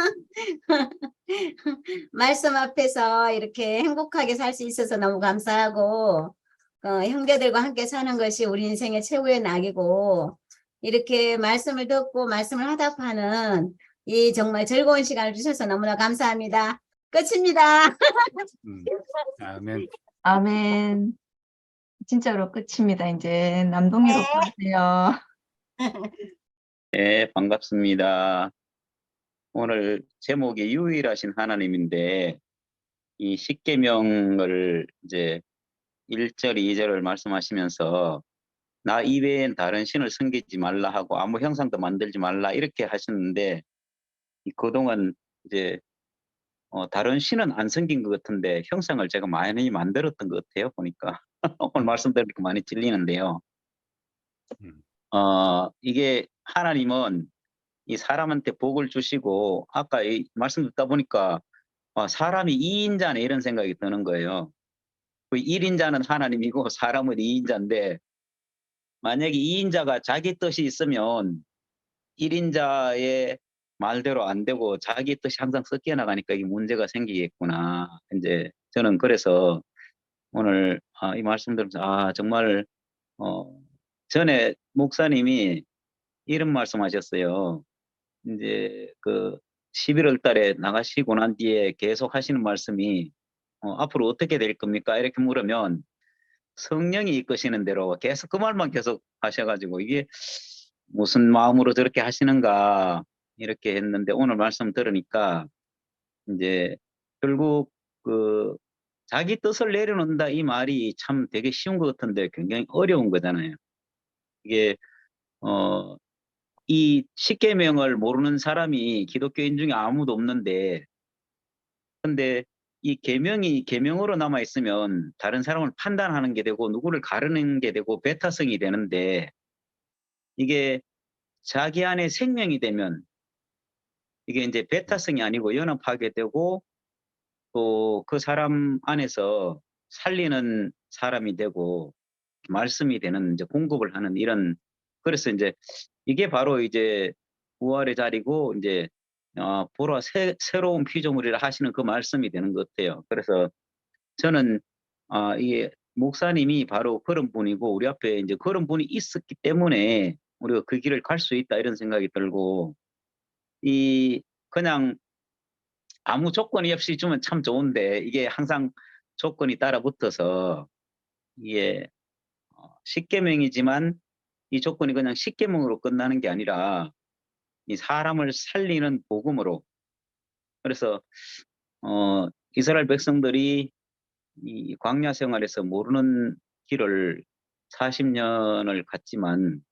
말씀 앞에서 이렇게 행복하게 살 수 있어서 너무 감사하고 형제들과 함께 사는 것이 우리 인생의 최후의 낙이고 이렇게 말씀을 듣고 말씀을 화답하는 이 정말 즐거운 시간을 주셔서 너무나 감사합니다. 끝입니다. 아멘. 아멘. 진짜로 끝입니다. 이제 남동이로 가세요. 네, 반갑습니다. 오늘 제목이 유일하신 하나님인데 이 십계명을 이제 1절, 2절을 말씀하시면서 나 이외엔 다른 신을 섬기지 말라 하고 아무 형상도 만들지 말라 이렇게 하셨는데 그동안 이제 다른 신은 안 섬긴 것 같은데 형상을 제가 많이 만들었던 것 같아요. 보니까 오늘 말씀드리니까 많이 찔리는데요. 이게 하나님은 이 사람한테 복을 주시고 아까 이 말씀 듣다 보니까 사람이 2인자네 이런 생각이 드는 거예요. 그 1인자는 하나님이고 사람은 2인자인데 만약에 2인자가 자기 뜻이 있으면 1인자의 말대로 안 되고 자기 뜻이 항상 섞여 나가니까 이게 문제가 생기겠구나. 이제 저는 그래서 오늘 이 말씀 들으면서 정말 전에 목사님이 이런 말씀하셨어요. 이제 그 11월 달에 나가시고 난 뒤에 계속 하시는 말씀이 앞으로 어떻게 될 겁니까? 이렇게 물으면 성령이 이끄시는 대로 계속 그 말만 계속 하셔가지고 이게 무슨 마음으로 저렇게 하시는가 이렇게 했는데 오늘 말씀 들으니까 이제 결국 그 자기 뜻을 내려놓는다 이 말이 참 되게 쉬운 것 같은데 굉장히 어려운 거잖아요. 이게 이 십계명을 모르는 사람이 기독교인 중에 아무도 없는데 근데 이 계명으로 남아 있으면 다른 사람을 판단하는 게 되고 누구를 가르는 게 되고 배타성이 되는데 이게 자기 안에 생명이 되면 이게 이제 배타성이 아니고 연합하게 되고 또 그 사람 안에서 살리는 사람이 되고 말씀이 되는 이제 공급을 하는 이런 그래서 이제 이게 바로 이제 부활의 자리고 이제 보라 새로운 피조물이라 하시는 그 말씀이 되는 것 같아요. 그래서 저는 이게 목사님이 바로 그런 분이고 우리 앞에 이제 그런 분이 있었기 때문에 우리가 그 길을 갈 수 있다 이런 생각이 들고 그냥 아무 조건이 없이 주면 참 좋은데 이게 항상 조건이 따라 붙어서 이게 십계명이지만 이 조건이 그냥 십계명으로 끝나는 게 아니라 이 사람을 살리는 복음으로 그래서 이스라엘 백성들이 이 광야 생활에서 모르는 길을 40년을 갔지만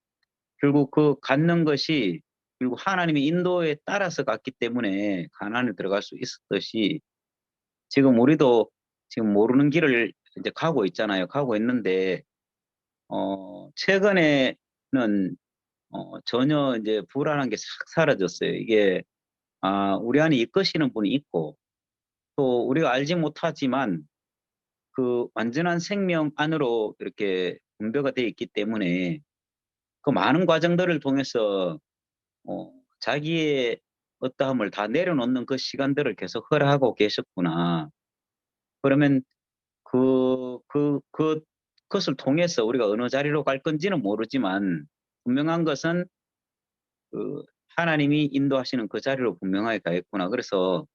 결국 그 갖는 것이 결국 하나님의 인도에 따라서 갔기 때문에 가나안에 들어갈 수 있었듯이 지금 우리도 지금 모르는 길을 이제 가고 있잖아요. 가고 있는데 최근에는 전혀 이제 불안한 게 싹 사라졌어요. 이게 우리 안에 이끄시는 분이 있고 또 우리가 알지 못하지만 그 완전한 생명 안으로 이렇게 분배가 되어 있기 때문에 그 많은 과정들을 통해서 자기의 어떠함을 다 내려놓는 그 시간들을 계속 허락하고 계셨구나. 그러면 그것을 통해서 우리가 어느 자리로 갈 건지는 모르지만 분명한 것은 그 하나님이 인도하시는 그 자리로 분명하게 가겠구나. 그래서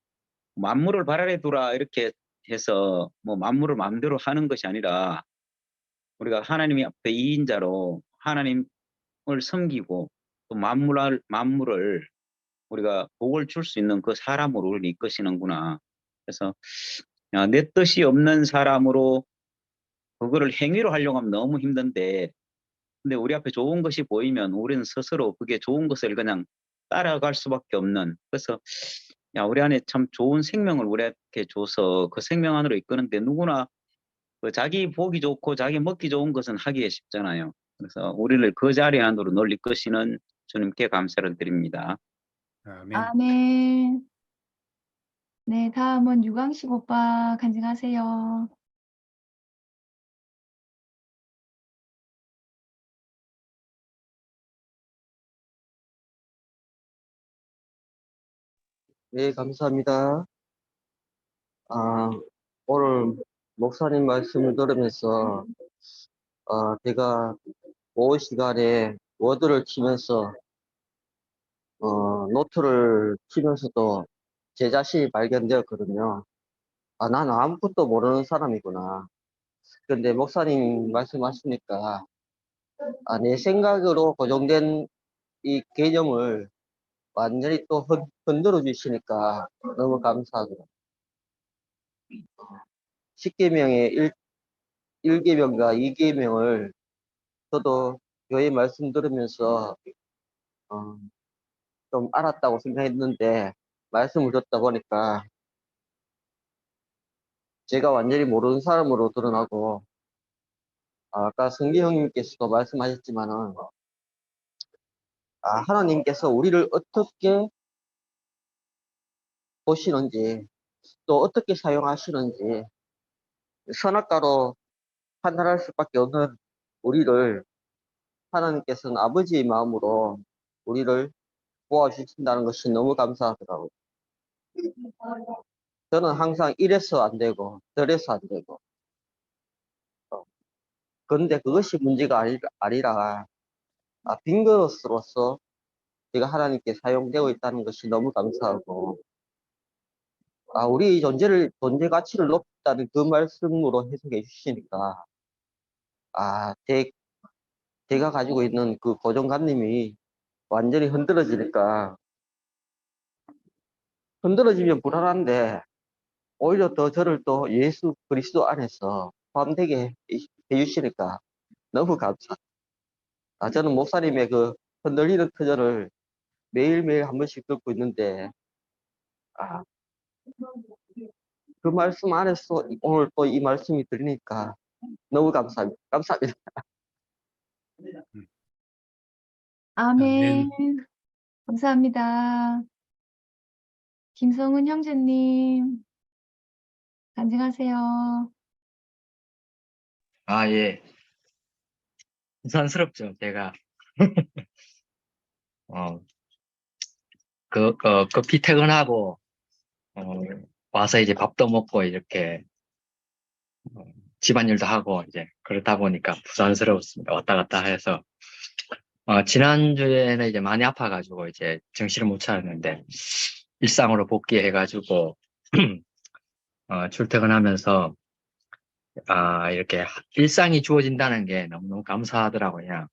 만물을 발 아래 두라 이렇게 해서 뭐 만물을 마음대로 하는 것이 아니라 우리가 하나님이 앞에 2인자로 하나님을 섬기고 또 만물을 우리가 복을 줄 수 있는 그 사람으로 우리를 이끄시는구나. 그래서 내 뜻이 없는 사람으로 그거를 행위로 하려고 하면 너무 힘든데, 근데 우리 앞에 좋은 것이 보이면 우리는 스스로 그게 좋은 것을 그냥 따라갈 수밖에 없는. 그래서 우리 안에 참 좋은 생명을 우리한테 줘서 그 생명 안으로 이끄는데, 누구나 그 자기 보기 좋고 자기 먹기 좋은 것은 하기가 쉽잖아요. 그래서 우리를 그 자리 안으로 널리 이끄시는 주님께 감사를 드립니다. 아멘. 아멘. 네, 다음은 유광식 오빠 간증하세요. 네, 감사합니다. 오늘 목사님 말씀을 들으면서, 제가 오후 시간에 워드를 치면서, 노트를 치면서도 제 자신이 발견되었거든요. 나는 아무것도 모르는 사람이구나. 근데 목사님 말씀하시니까, 내 생각으로 고정된 이 개념을 완전히 또 흔들어 주시니까 너무 감사하더라고요. 10계명의 1계명과 2계명을 저도 교회 말씀 들으면서 좀 알았다고 생각했는데, 말씀을 듣다 보니까 제가 완전히 모르는 사람으로 드러나고, 아까 성기 형님께서도 말씀하셨지만은, 하나님께서 우리를 어떻게 보시는지, 또 어떻게 사용하시는지, 선악과로 판단할 수밖에 없는 우리를 하나님께서는 아버지의 마음으로 우리를 도와주신다는 것이 너무 감사하더라고요. 저는 항상 이래서 안 되고 저래서 안 되고, 그런데 그것이 문제가 아니라 빈 그릇으로서 제가 하나님께 사용되고 있다는 것이 너무 감사하고, 우리 존재 가치를 높다는 그 말씀으로 해석해 주시니까, 제가 가지고 있는 그 고정관념이 완전히 흔들어지니까, 흔들어지면 불안한데 오히려 더 저를 또 예수 그리스도 안에서 포함되게 해주시니까 너무 감사합니다. 저는 목사님의 그 흔들리는 터전을 매일매일 한 번씩 듣고 있는데, 그 말씀 안에서 오늘 또 이 말씀이 들리니까 너무 감사합니다. 감사합니다. 아멘. 감사합니다. 김성은 형제님 간증하세요. 예. 부산스럽죠, 제가. 급히 퇴근하고, 와서 이제 밥도 먹고, 이렇게, 집안일도 하고, 이제, 그러다 보니까 부산스러웠습니다. 왔다 갔다 해서. 지난주에는 이제 많이 아파가지고, 이제, 정신을 못 차렸는데, 일상으로 복귀해가지고, 출퇴근하면서, 이렇게, 일상이 주어진다는 게 너무너무 감사하더라고요.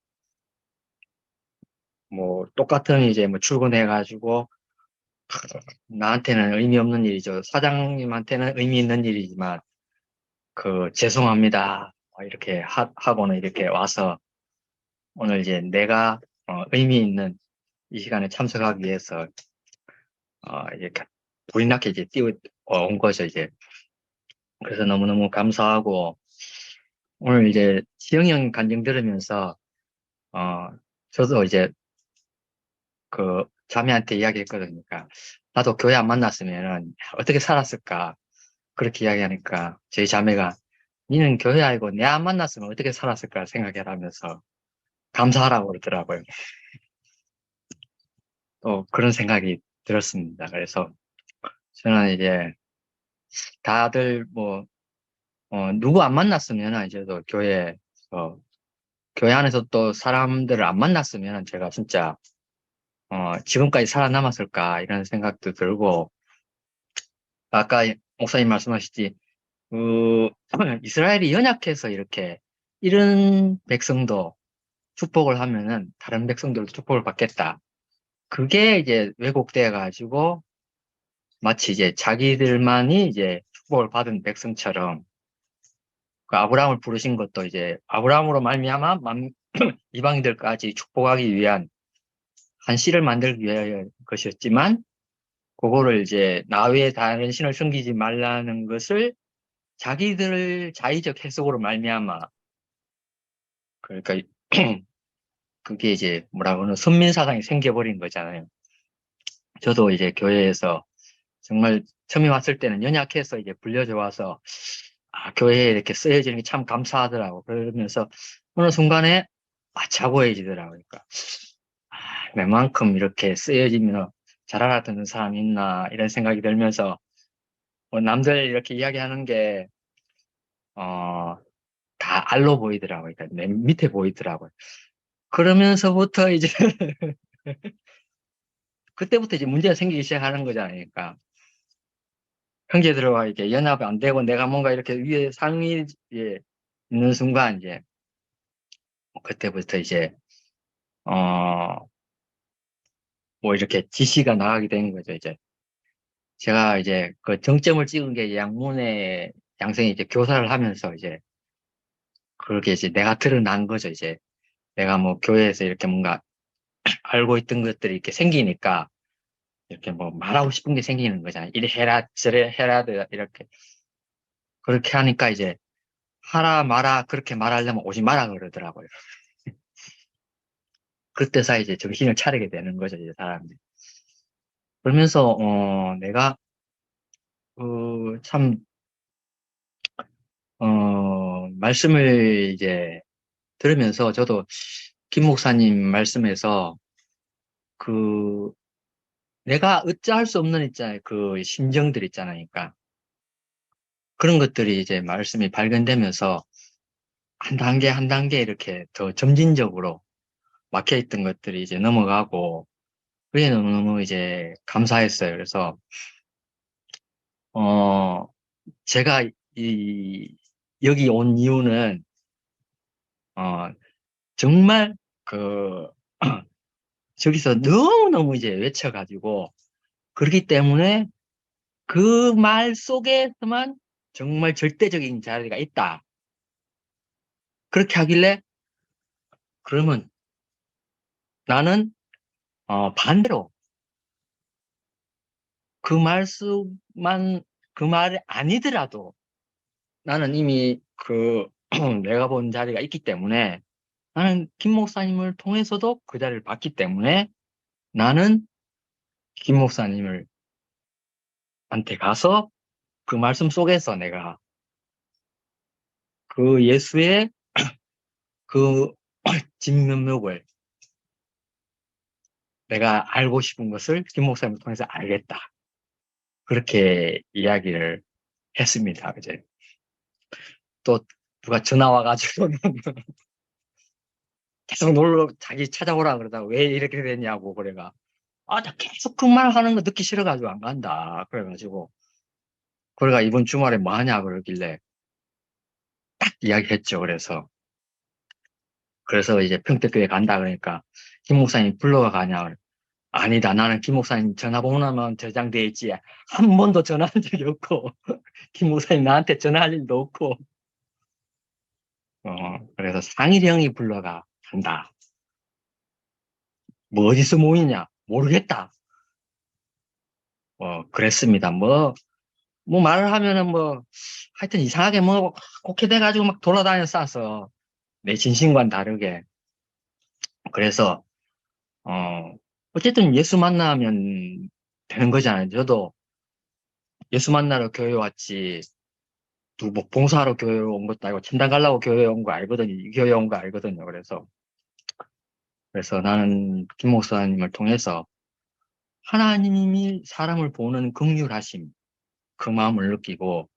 뭐 똑같은 이제 뭐 출근해가지고 나한테는 의미 없는 일이죠. 사장님한테는 의미 있는 일이지만 죄송합니다. 이렇게 하고는 이렇게 와서 오늘 이제 내가 의미 있는 이 시간에 참석하기 위해서 이렇게 불이 나게 이제 뛰어온 거죠, 이제. 그래서 너무너무 감사하고, 오늘 이제 시영이 형 간증 들으면서 저도 이제 자매한테 이야기했거든요. 그러니까 나도 교회 안 만났으면 어떻게 살았을까, 그렇게 이야기하니까 저희 자매가 니는 교회 아니고 내 안 만났으면 어떻게 살았을까 생각해라면서 감사하라고 그러더라고요. 또 그런 생각이 들었습니다. 그래서 저는 이제 다들 누구 안 만났으면 이제 또 교회 안에서 또 사람들을 안 만났으면 제가 진짜 지금까지 살아남았을까 이런 생각도 들고, 아까 목사님 말씀하셨지, 이스라엘이 연약해서 이렇게 이런 백성도 축복을 하면은 다른 백성들도 축복을 받겠다, 그게 이제 왜곡돼 가지고 마치 이제 자기들만이 이제 축복을 받은 백성처럼 그 아브라함을 부르신 것도 이제 아브라함으로 말미암아 이방인들까지 축복하기 위한 한 씨를 만들기 위한 것이었지만 그거를 이제 나 외에 다른 신을 섬기지 말라는 것을 자기들 자의적 해석으로 말미암아 그러니까 그게 이제 뭐라 그러나 선민사상이 생겨버린 거잖아요. 저도 이제 교회에서 정말 처음에 왔을 때는 연약해서 이제 불려져 와서 교회에 이렇게 쓰여지는 게 참 감사하더라고. 그러면서 어느 순간에 차고해지더라고요. 그러니까 웬만큼 이렇게 쓰여지면 잘 알아듣는 사람이 있나 이런 생각이 들면서 남들 이렇게 이야기하는 게 다 알로 보이더라고요. 그러니까 맨 밑에 보이더라고요. 그러면서부터 이제 그때부터 이제 문제가 생기기 시작하는 거잖아요. 그러니까 형제들과 이렇게 연합이 안 되고 내가 뭔가 이렇게 위에 상위에 있는 순간 이제 그때부터 이제 뭐 이렇게 지시가 나가게 된 거죠. 이제 제가 이제 그 정점을 찍은 게 양문의 양생이 이제 교사를 하면서 이제 그렇게 이제 내가 드러난 거죠. 이제 내가 뭐 교회에서 이렇게 뭔가 알고 있던 것들이 이렇게 생기니까 이렇게 뭐 말하고 싶은 게 생기는 거잖아요. 이래 해라 저래 해라 이렇게 그렇게 하니까 이제 하라 마라 그렇게 말하려면 오지 마라 그러더라고요. 그때서 이제 정신을 차리게 되는 거죠, 이제 사람들이. 그러면서 내가 참 말씀을 이제 들으면서 저도 김 목사님 말씀에서 내가 어찌할 수 없는 있잖아요. 그 심정들 있잖아요. 그러니까 그런 것들이 이제 말씀이 발견되면서 한 단계 한 단계 이렇게 더 점진적으로 막혀있던 것들이 이제 넘어가고 그게 너무너무 이제 감사했어요. 그래서 제가 여기 온 이유는 정말 저기서 너무너무 이제 외쳐가지고 그렇기 때문에 그 말 속에서만 정말 절대적인 자리가 있다. 그렇게 하길래 그러면 나는 반대로 그 말씀만 그 말이 아니더라도 나는 이미 내가 본 자리가 있기 때문에 나는 김 목사님을 통해서도 그 자리를 봤기 때문에 나는 김 목사님을 한테 가서 그 말씀 속에서 내가 그 예수의 그 진면목을 내가 알고 싶은 것을 김 목사님을 통해서 알겠다. 그렇게 이야기를 했습니다. 이제 또 누가 전화 와가지고 계속 자기 찾아오라 그러다가 왜 이렇게 됐냐고 그래가 나 계속 그 말 하는 거 듣기 싫어가지고 안 간다. 그래가지고 그래가 이번 주말에 뭐 하냐 그러길래 딱 이야기했죠. 그래서 이제 평택교회 간다 그러니까 김 목사님 불러가 가냐. 아니다. 나는 김 목사님 전화번호만 저장돼 있지. 한 번도 전화한 적이 없고 김 목사님 나한테 전화할 일도 없고 그래서 상일 형이 불러가 간다. 뭐 어디서 모이냐? 모르겠다. 그랬습니다. 뭐 말을 하면은 하여튼 이상하게 곡해 돼가지고 막 돌아다녔어. 내 진심과는 다르게. 그래서, 어쨌든 예수 만나면 되는 거잖아요. 저도 예수 만나러 교회 왔지, 뭐 봉사하러 교회 온 것도 아니고, 천당 가려고 교회 온 거 알거든요. 이 교회 온 거 알거든요. 그래서 나는 김 목사님을 통해서 하나님이 사람을 보는 긍휼하심, 그 마음을 느끼고,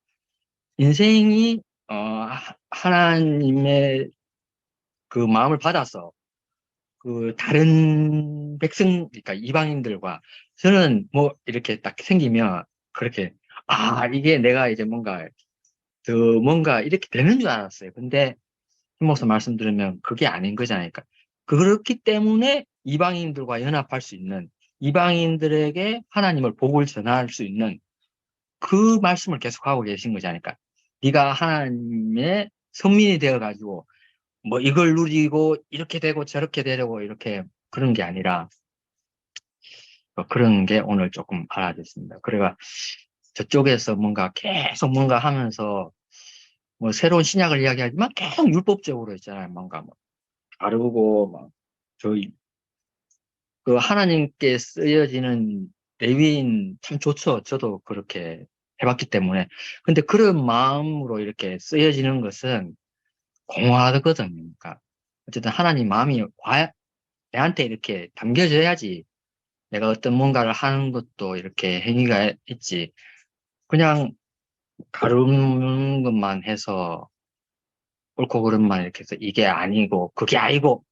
인생이, 하나님의 그 마음을 받아서, 다른 백성, 그러니까 이방인들과, 저는 이렇게 딱 생기면, 그렇게, 이게 내가 이제 뭔가 이렇게 되는 줄 알았어요. 근데, 김 목사 말씀 들으면 그게 아닌 거잖아요. 그러니까, 그렇기 때문에 이방인들과 연합할 수 있는 이방인들에게 하나님을 복을 전할 수 있는 그 말씀을 계속하고 계신 거지 않을까. 네가 하나님의 선민이 되어가지고 뭐 이걸 누리고 이렇게 되고 저렇게 되려고 이렇게 그런 게 아니라 그런 게 오늘 조금 알아졌습니다. 그래가 저쪽에서 뭔가 계속 뭔가 하면서 뭐 새로운 신약을 이야기하지만 계속 율법적으로 있잖아요. 뭔가 뭐 다르고 막 저희 그 하나님께 쓰여지는 레위인 참 좋죠. 저도 그렇게 해봤기 때문에. 근데 그런 마음으로 이렇게 쓰여지는 것은 공허하거든요. 그러니까 어쨌든 하나님 마음이 내한테 이렇게 담겨져야지 내가 어떤 뭔가를 하는 것도 이렇게 행위가 있지. 그냥 가르는 것만 해서 옳고 그름만 이렇게 해서 이게 아니고 그게 아니고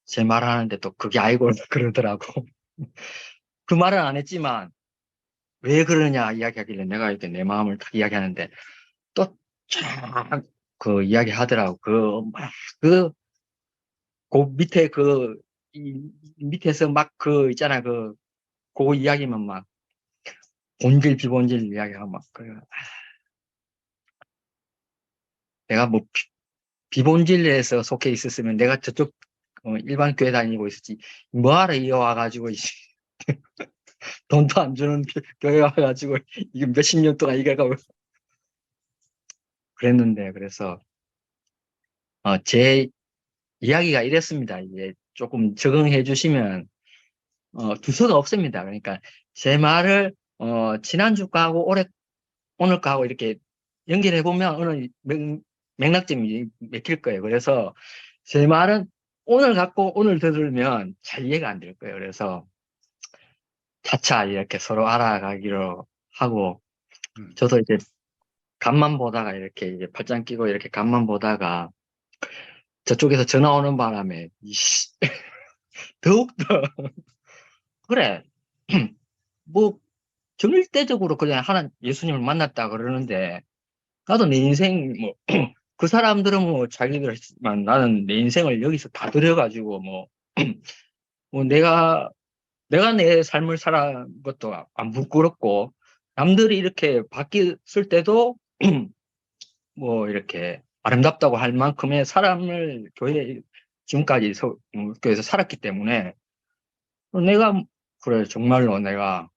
제 말 하는데 또 그게 아니고 그러더라고. 그 말은 안 했지만 왜 그러냐 이야기하길래 내가 이렇게 내 마음을 딱 이야기하는데 또 쫙 그 이야기 하더라고. 그 밑에 밑에서 막 그 있잖아. 그 이야기만 막 본질 비본질 이야기하고 막 그래. 내가 뭐 비본질에서 속해 있었으면 내가 저쪽 일반 교회 다니고 있었지. 뭐하러 이어 와가지고 돈도 안 주는 교회 와가지고 이게 몇십 년 동안 이겨가 그랬는데 그래서 제 이야기가 이랬습니다. 이제 조금 적응해 주시면 두서가 없습니다. 그러니까 제 말을 지난주 거하고 오늘 거하고 이렇게 연결해 보면 어느 맥락점이 맥힐 거예요. 그래서 제 말은 오늘 갖고 오늘 들으면 잘 이해가 안 될 거예요. 그래서 차차 이렇게 서로 알아가기로 하고 저도 이제 간만 보다가 이렇게 이제 팔짱 끼고 이렇게 간만 보다가 저쪽에서 전화 오는 바람에 더욱더 그래 뭐 절대적으로 그냥 예수님을 만났다 그러는데 나도 내 인생 뭐 그 사람들은 뭐 자기들 했지만 나는 내 인생을 여기서 다 들여가지고 뭐 내가 내 삶을 살아간 것도 안 부끄럽고 남들이 이렇게 바뀌었을 때도 뭐 이렇게 아름답다고 할 만큼의 사람을 지금까지 교회에서 살았기 때문에 내가 그래 정말로 내가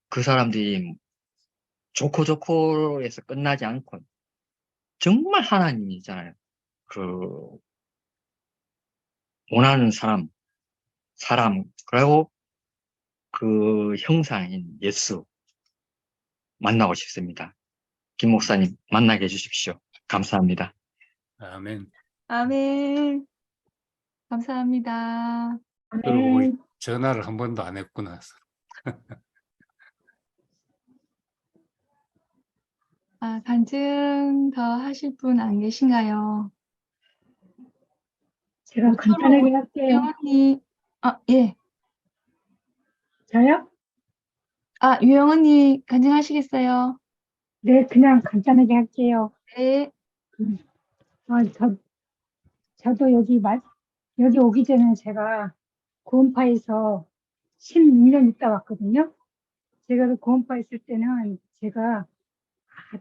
그 사람들이 좋고 해서 끝나지 않고 정말 하나님이잖아요. 원하는 사람 그리고 그 형상인 예수 만나고 싶습니다. 김 목사님 만나게 해주십시오. 감사합니다. 아멘. 아멘. 감사합니다. 그리고 우리 전화를 한 번도 안 했구나. 간증 더 하실 분 안 계신가요? 제가 간단하게 할게요. 유영언니, 예. 저요? 유영언니 간증하시겠어요? 네, 그냥 간단하게 할게요. 네. 저도 여기 오기 전에 제가 구원파에서 16년 있다 왔거든요. 제가 그 구원파 있을 때는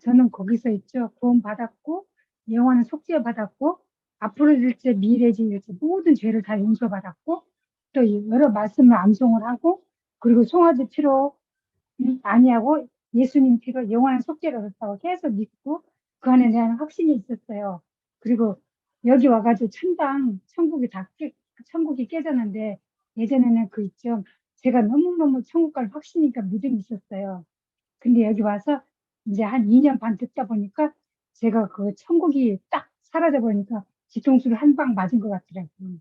저는 거기서 있죠. 구원 받았고, 영원한 속죄 받았고, 앞으로 될지 미래지 모든 죄를 다 용서받았고, 또 여러 말씀을 암송을 하고, 그리고 송아지 피로 아니하고 예수님 피로 영원한 속죄가 됐다고 계속 믿고 그 안에 대한 확신이 있었어요. 그리고 여기 와가지고 천국이 깨졌는데 예전에는 제가 너무너무 천국 갈 확신이니까 믿음이 있었어요. 근데 여기 와서 이제 한 2년 반 듣다 보니까 제가 그 천국이 딱 사라져 보니까 뒤통수를 한 방 맞은 것 같더라고요.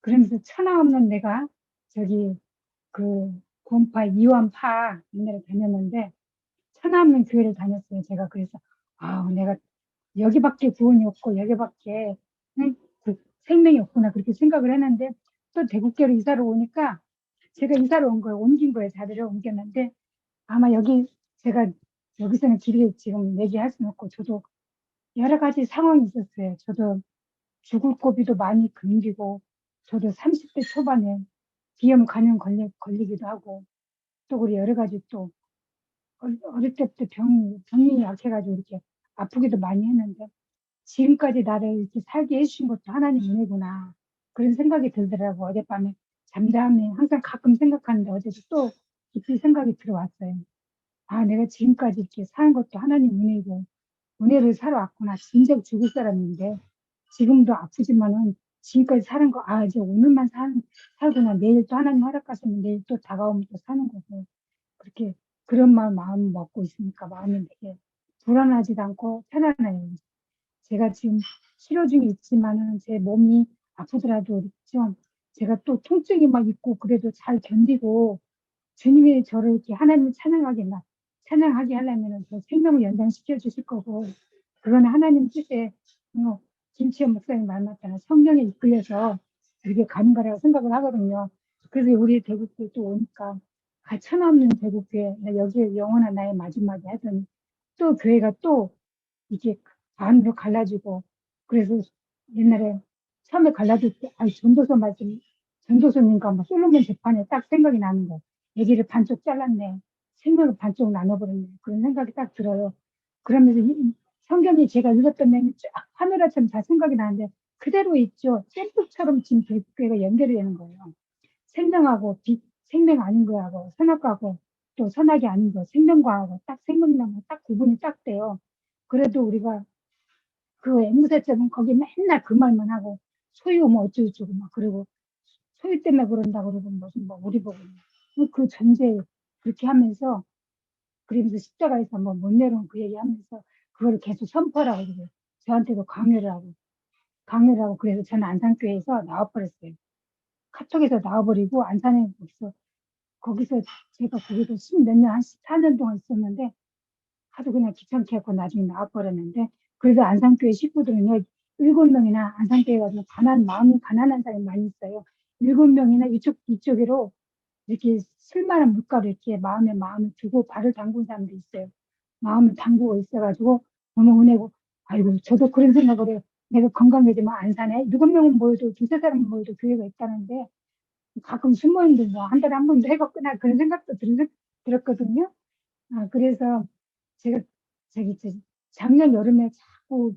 그러면서 천하 없는 내가 구원파 이원파 옛날에 다녔는데 천하 없는 교회를 다녔어요. 제가 그래서 내가 여기밖에 구원이 없고 여기밖에 생명이 없구나 그렇게 생각을 했는데 또 대국교로 이사를 오니까 제가 이사를 옮긴 거예요. 자리를 옮겼는데 아마 제가 여기서는 길게 지금 얘기할 수는 없고 저도 여러 가지 상황이 있었어요. 저도 죽을 고비도 많이 견디고 저도 30대 초반에 비염 간염 걸리기도 하고 또 우리 여러 가지 또 어릴 때부터 병이 약해가지고 이렇게 아프기도 많이 했는데 지금까지 나를 이렇게 살게 해주신 것도 하나님 은혜구나. 그런 생각이 들더라고. 어젯밤에 잠잠히 항상 가끔 생각하는데 어제도 또 깊이 생각이 들어왔어요. 아, 내가 지금까지 이렇게 사는 것도 하나님 은혜고, 은혜를 살아왔구나. 진작 죽을 사람인데, 지금도 아프지만은 지금까지 사는 거, 아, 이제 오늘만 살구나. 내일 또 하나님 허락하시면 내일 또 다가오면 또 사는 거고. 그렇게 그런 마음 먹고 있으니까 마음이 되게 불안하지도 않고 편안해요. 제가 지금 치료 중에 있지만은 제 몸이 아프더라도 좀 제가 또 통증이 막 있고 그래도 잘 견디고 주님이 저를 이렇게 하나님을 찬양하게 하려면은 저 생명을 연장시켜 주실 거고 그거는 하나님 뜻에 김치현 목사님 말 맞잖아요. 성령에 이끌려서 이렇게 가는 거라고 생각을 하거든요. 그래서 우리 대국교회 또 오니까 가차없는 대국교회 여기에 영원한 나의 마지막에 하더니 또 교회가 또 이게 반으로 갈라지고 그래서 옛날에 처음에 갈라질 때 전도서님과 뭐 솔로몬 재판에 딱 생각이 나는 거. 얘기를 반쪽 잘랐네. 생명을 반쪽 나눠버렸네. 그런 생각이 딱 들어요. 그러면서 성경이 제가 읽었던 내용이 쫙 하늘아처럼 다 생각이 나는데 그대로 있죠. 샘플처럼 지금 교회가 연결이 되는 거예요. 생명하고 생명 아닌 거하고 선악과하고 또 선악이 아닌 거 생명과하고 딱 생각나면 딱 구분이 딱 돼요. 그래도 우리가 그 앵무새처럼 거기 맨날 그 말만 하고 소유 뭐 어쩌고저쩌고 막 그러고 소유 때문에 그런다 그러고 무슨 뭐 우리 보고 그 전제 그렇게 하면서 그러면서 십자가에서 뭐 못 내려온 그 얘기 하면서 그걸 계속 선포하라고 그러고 저한테도 강요를 하고 그래서 저는 안산교회에서 나와버렸어요. 카톡에서 나와버리고 안산에 거기서 제가 거기서 10몇 년, 한 14년 동안 있었는데 하도 그냥 귀찮게 해서 나중에 나와버렸는데 그래도 안산교회 식구들은요 7명이나 안산교회 가서 마음이 가난한 사람이 많이 있어요. 7명이나 이쪽으로 이렇게 쓸만한 물가를 이렇게 마음을 두고 발을 담근 사람도 있어요. 마음을 담그고 있어가지고 너무 은혜고 아이고 저도 그런 생각을 해요. 내가 건강해지면 안산에 7명은 모여도 2-3사람은 모여도 교회가 있다는데 가끔 숨모임들 뭐 한 달에 한 번도 해봤구나 그런 생각도 들었거든요. 아, 그래서 제가 작년 여름에 자꾸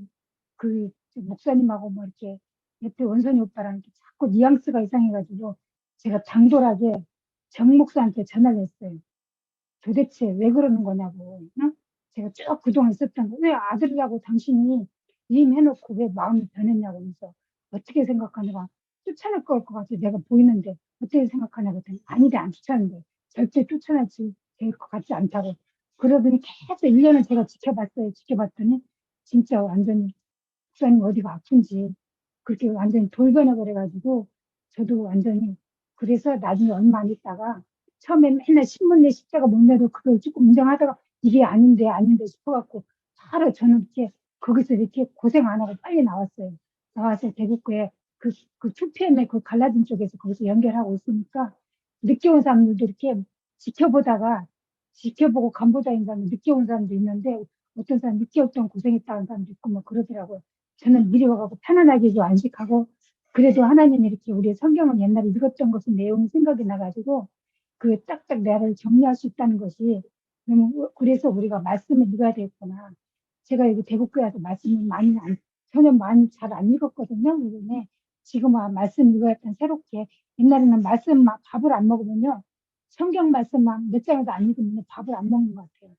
그 목사님하고 뭐 이렇게 옆에 원선이 오빠랑 이렇게 자꾸 뉘앙스가 이상해가지고 제가 당돌하게 정 목사한테 전화를 했어요. 도대체 왜 그러는 거냐고. 응? 제가 쭉 그동안 있었던 거. 왜 아들이라고 당신이 위임해놓고 왜 마음이 변했냐고 하면서 어떻게 생각하냐고 쫓아낼 것 같아. 내가 보이는데 어떻게 생각하냐고 했더니 아니다 안 쫓아낸대. 절대 쫓아내지 될 것 같지 않다고. 그러더니 계속 1년을 제가 지켜봤어요. 지켜봤더니 진짜 완전히 목사님 어디가 아픈지 그렇게 완전히 돌변해 버려가지고 저도 완전히 그래서 나중에 얼마 안 있다가 처음에 맨날 신문에 십자가 못 내도 그걸 조금 인정하다가 이게 아닌데 싶어갖고 바로 저는 이렇게 거기서 이렇게 고생 안 하고 빨리 나왔어요. 나와서 대구교회 그 2PM의 그 갈라진 쪽에서 거기서 연결하고 있으니까 늦게 온 사람들도 이렇게 지켜보고 간보다 인사는 늦게 온 사람도 있는데 어떤 사람 늦게 왔던 고생했다는 사람도 있고 뭐 그러더라고요. 저는 미리 와가고 편안하게 좀 안식하고 그래도 하나님이 이렇게 우리의 성경을 옛날에 읽었던 것은 내용이 생각이 나가지고 그 딱딱 나를 정리할 수 있다는 것이 그래서 우리가 말씀을 읽어야 되겠구나. 제가 여기 대구교회 와서 말씀을 전혀 많이 잘 안 읽었거든요. 그런데 지금 말씀 읽어야 할 새롭게 옛날에는 밥을 안 먹으면요. 성경 말씀만 몇 장에도 안 읽으면 밥을 안 먹는 것 같아요.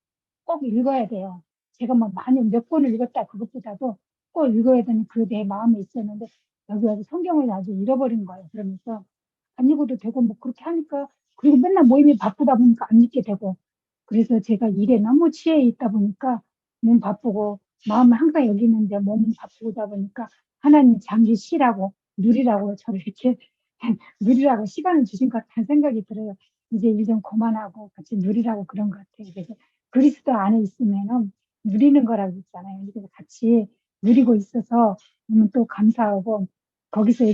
꼭 읽어야 돼요. 제가 뭐 많이 몇 권을 읽었다 그것보다도 꼭 읽어야 되는 그 내 마음에 있었는데 여기 와서 성경을 아주 잃어버린 거예요. 그러면서 안 읽어도 되고 뭐 그렇게 하니까 그리고 맨날 모임이 바쁘다 보니까 안 읽게 되고 그래서 제가 일에 너무 취해 있다 보니까 몸 바쁘고 마음은 항상 여기 있는데 몸은 바쁘다 보니까 하나님 잠시 쉬라고 누리라고 저를 이렇게 누리라고 시간을 주신 것 같다는 생각이 들어요. 이제 일 좀 그만하고 같이 누리라고 그런 것 같아요. 그래서 그리스도 안에 있으면은 누리는 거라고 있잖아요. 그래서 같이 누리고 있어서 또 감사하고 거기서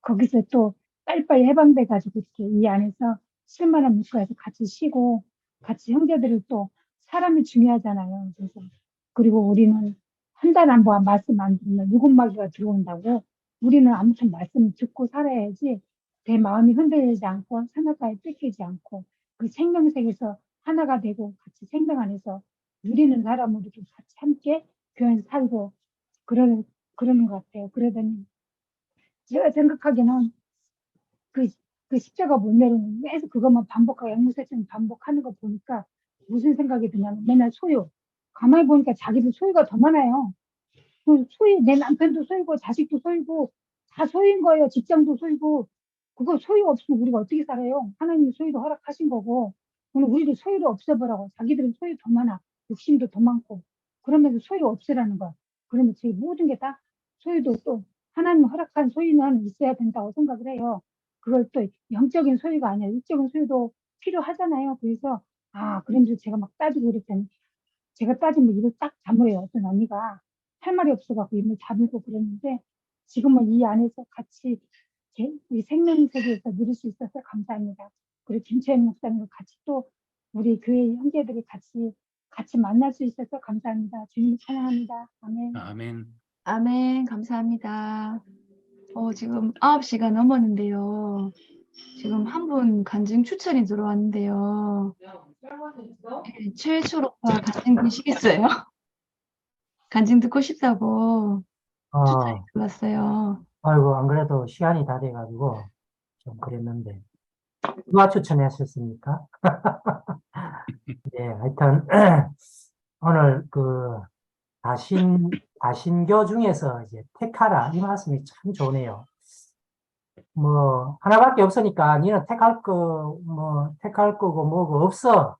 거기서 또 빨리빨리 해방돼 가지고 이렇게 이 안에서 실만한 물가에서 같이 쉬고 같이 형제들을 또 사람이 중요하잖아요. 그래서 그리고 우리는 한 달 한 번 말씀 안 들으면 누군마귀가 들어온다고 우리는 아무튼 말씀을 듣고 살아야지 내 마음이 흔들리지 않고 선악과에 뺏기지 않고 그 생명색에서 하나가 되고 같이 생명 안에서 누리는 사람으로 이렇게 같이 함께 교회에서 살고 그러는 것 같아요. 그러더니 제가 생각하기에는 그 십자가 못 내리는 계속 그것만 반복하고 앵무새처럼 반복하는 거 보니까 무슨 생각이 드냐면 맨날 소유. 가만히 보니까 자기도 소유가 더 많아요. 그 소유, 내 남편도 소유고 자식도 소유고 다 소유인 거예요. 직장도 소유고 그거 소유 없으면 우리가 어떻게 살아요? 하나님이 소유도 허락하신 거고 오늘 우리도 소유를 없애보라고. 자기들은 소유 더 많아. 욕심도 더 많고 그러면서 소유 없애라는 거야. 그러면 저희 모든 게 다 소유도 또 하나님 허락한 소유는 있어야 된다고 생각을 해요. 그걸 또 영적인 소유가 아니라 육적인 소유도 필요하잖아요. 그래서 그러면서 제가 막 따지고 그랬더니 제가 따지면 입을 딱 다물어요. 어떤 언니가 할 말이 없어갖고 입을 다물고 그랬는데 지금은 이 안에서 같이 우리 생명세계에서 누릴 수 있어서 감사합니다. 그리고 김채연 목사님과 같이 또 우리 교회 형제들이 같이 만날 수 있어서 감사합니다. 주님 찬양합니다. 아멘. 아멘. 아멘. 감사합니다. 지금 9시가 넘었는데요. 지금 한 분 간증 추천이 들어왔는데요. 네, 최철 오빠 간증 드시겠어요? 간증 듣고 싶다고 추천이 들어왔어요. 아이고, 안 그래도 시간이 다 돼가지고 좀 그랬는데. 누가 추천했었습니까? 네, 하여튼, 오늘 다신교 중에서 이제 택하라. 이 말씀이 참 좋네요. 하나밖에 없으니까 니는 택할 거고 뭐고 없어.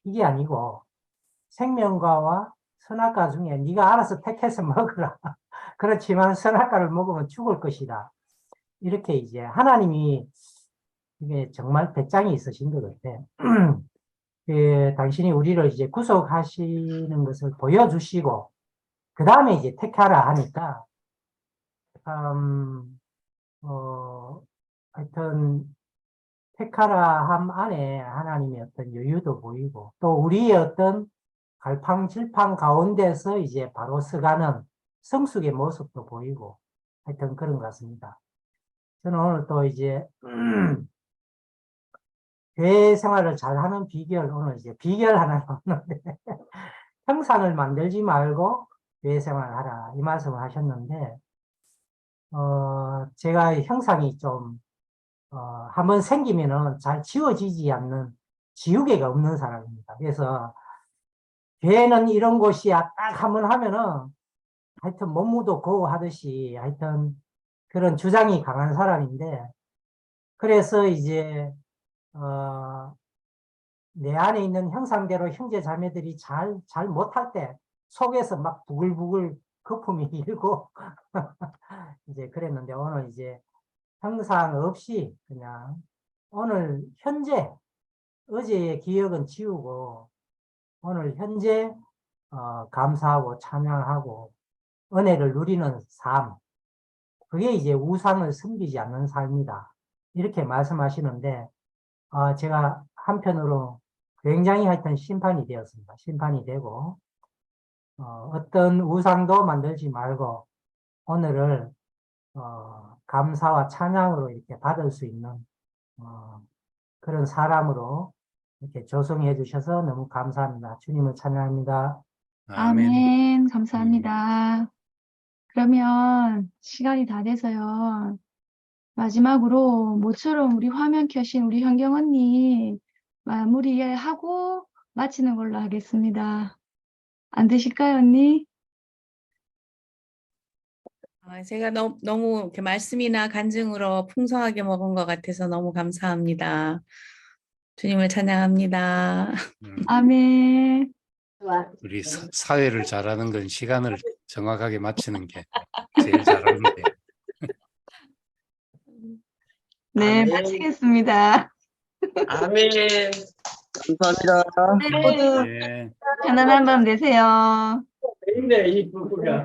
이게 아니고, 생명과와 선악과 중에 네가 알아서 택해서 먹으라. 그렇지만 선악과를 먹으면 죽을 것이다. 이렇게 이제 하나님이 이게 정말 배짱이 있으신 것 같아. 당신이 우리를 이제 구속하시는 것을 보여주시고, 그 다음에 이제 택하라 하니까, 하여튼, 택하라 함 안에 하나님의 어떤 여유도 보이고, 또 우리의 어떤 갈팡질팡 가운데서 이제 바로 서가는 성숙의 모습도 보이고, 하여튼 그런 것 같습니다. 저는 오늘 또 이제, 교회 생활을 잘하는 비결, 오늘 이제 비결 하나 나왔는데, 형상을 만들지 말고 교회 생활을 하라. 이 말씀을 하셨는데, 제가 형상이 좀, 한번 생기면은 잘 지워지지 않는 지우개가 없는 사람입니다. 그래서, 교회는 이런 곳이야. 딱 한번 하면은, 하여튼 몸무도 고우 하듯이, 하여튼 그런 주장이 강한 사람인데, 그래서 이제, 내 안에 있는 형상대로 형제 자매들이 잘 못할 때 속에서 막 부글부글 거품이 일고 이제 그랬는데 오늘 이제 형상 없이 그냥 오늘 현재 어제의 기억은 지우고 오늘 현재 감사하고 찬양하고 은혜를 누리는 삶 그게 이제 우상을 섬기지 않는 삶이다. 이렇게 말씀하시는데 제가 한편으로 굉장히 하여튼 심판이 되었습니다. 심판이 되고, 어떤 우상도 만들지 말고, 오늘을, 감사와 찬양으로 이렇게 받을 수 있는, 그런 사람으로 이렇게 조성해 주셔서 너무 감사합니다. 주님을 찬양합니다. 아멘. 감사합니다. 그러면 시간이 다 돼서요. 마지막으로 모처럼 우리 화면 켜신 우리 현경 언니 마무리하고 마치는 걸로 하겠습니다. 안 되실까요, 언니? 제가 너무 이렇게 말씀이나 간증으로 풍성하게 먹은 것 같아서 너무 감사합니다. 주님을 찬양합니다. 아멘. 우리 사회를 잘하는 건 시간을 정확하게 맞추는 게 제일 잘하는데. 네, 마치겠습니다. 아멘. 감사합니다. 모두 네. 편안한 밤 되세요. 네, 이 부부가.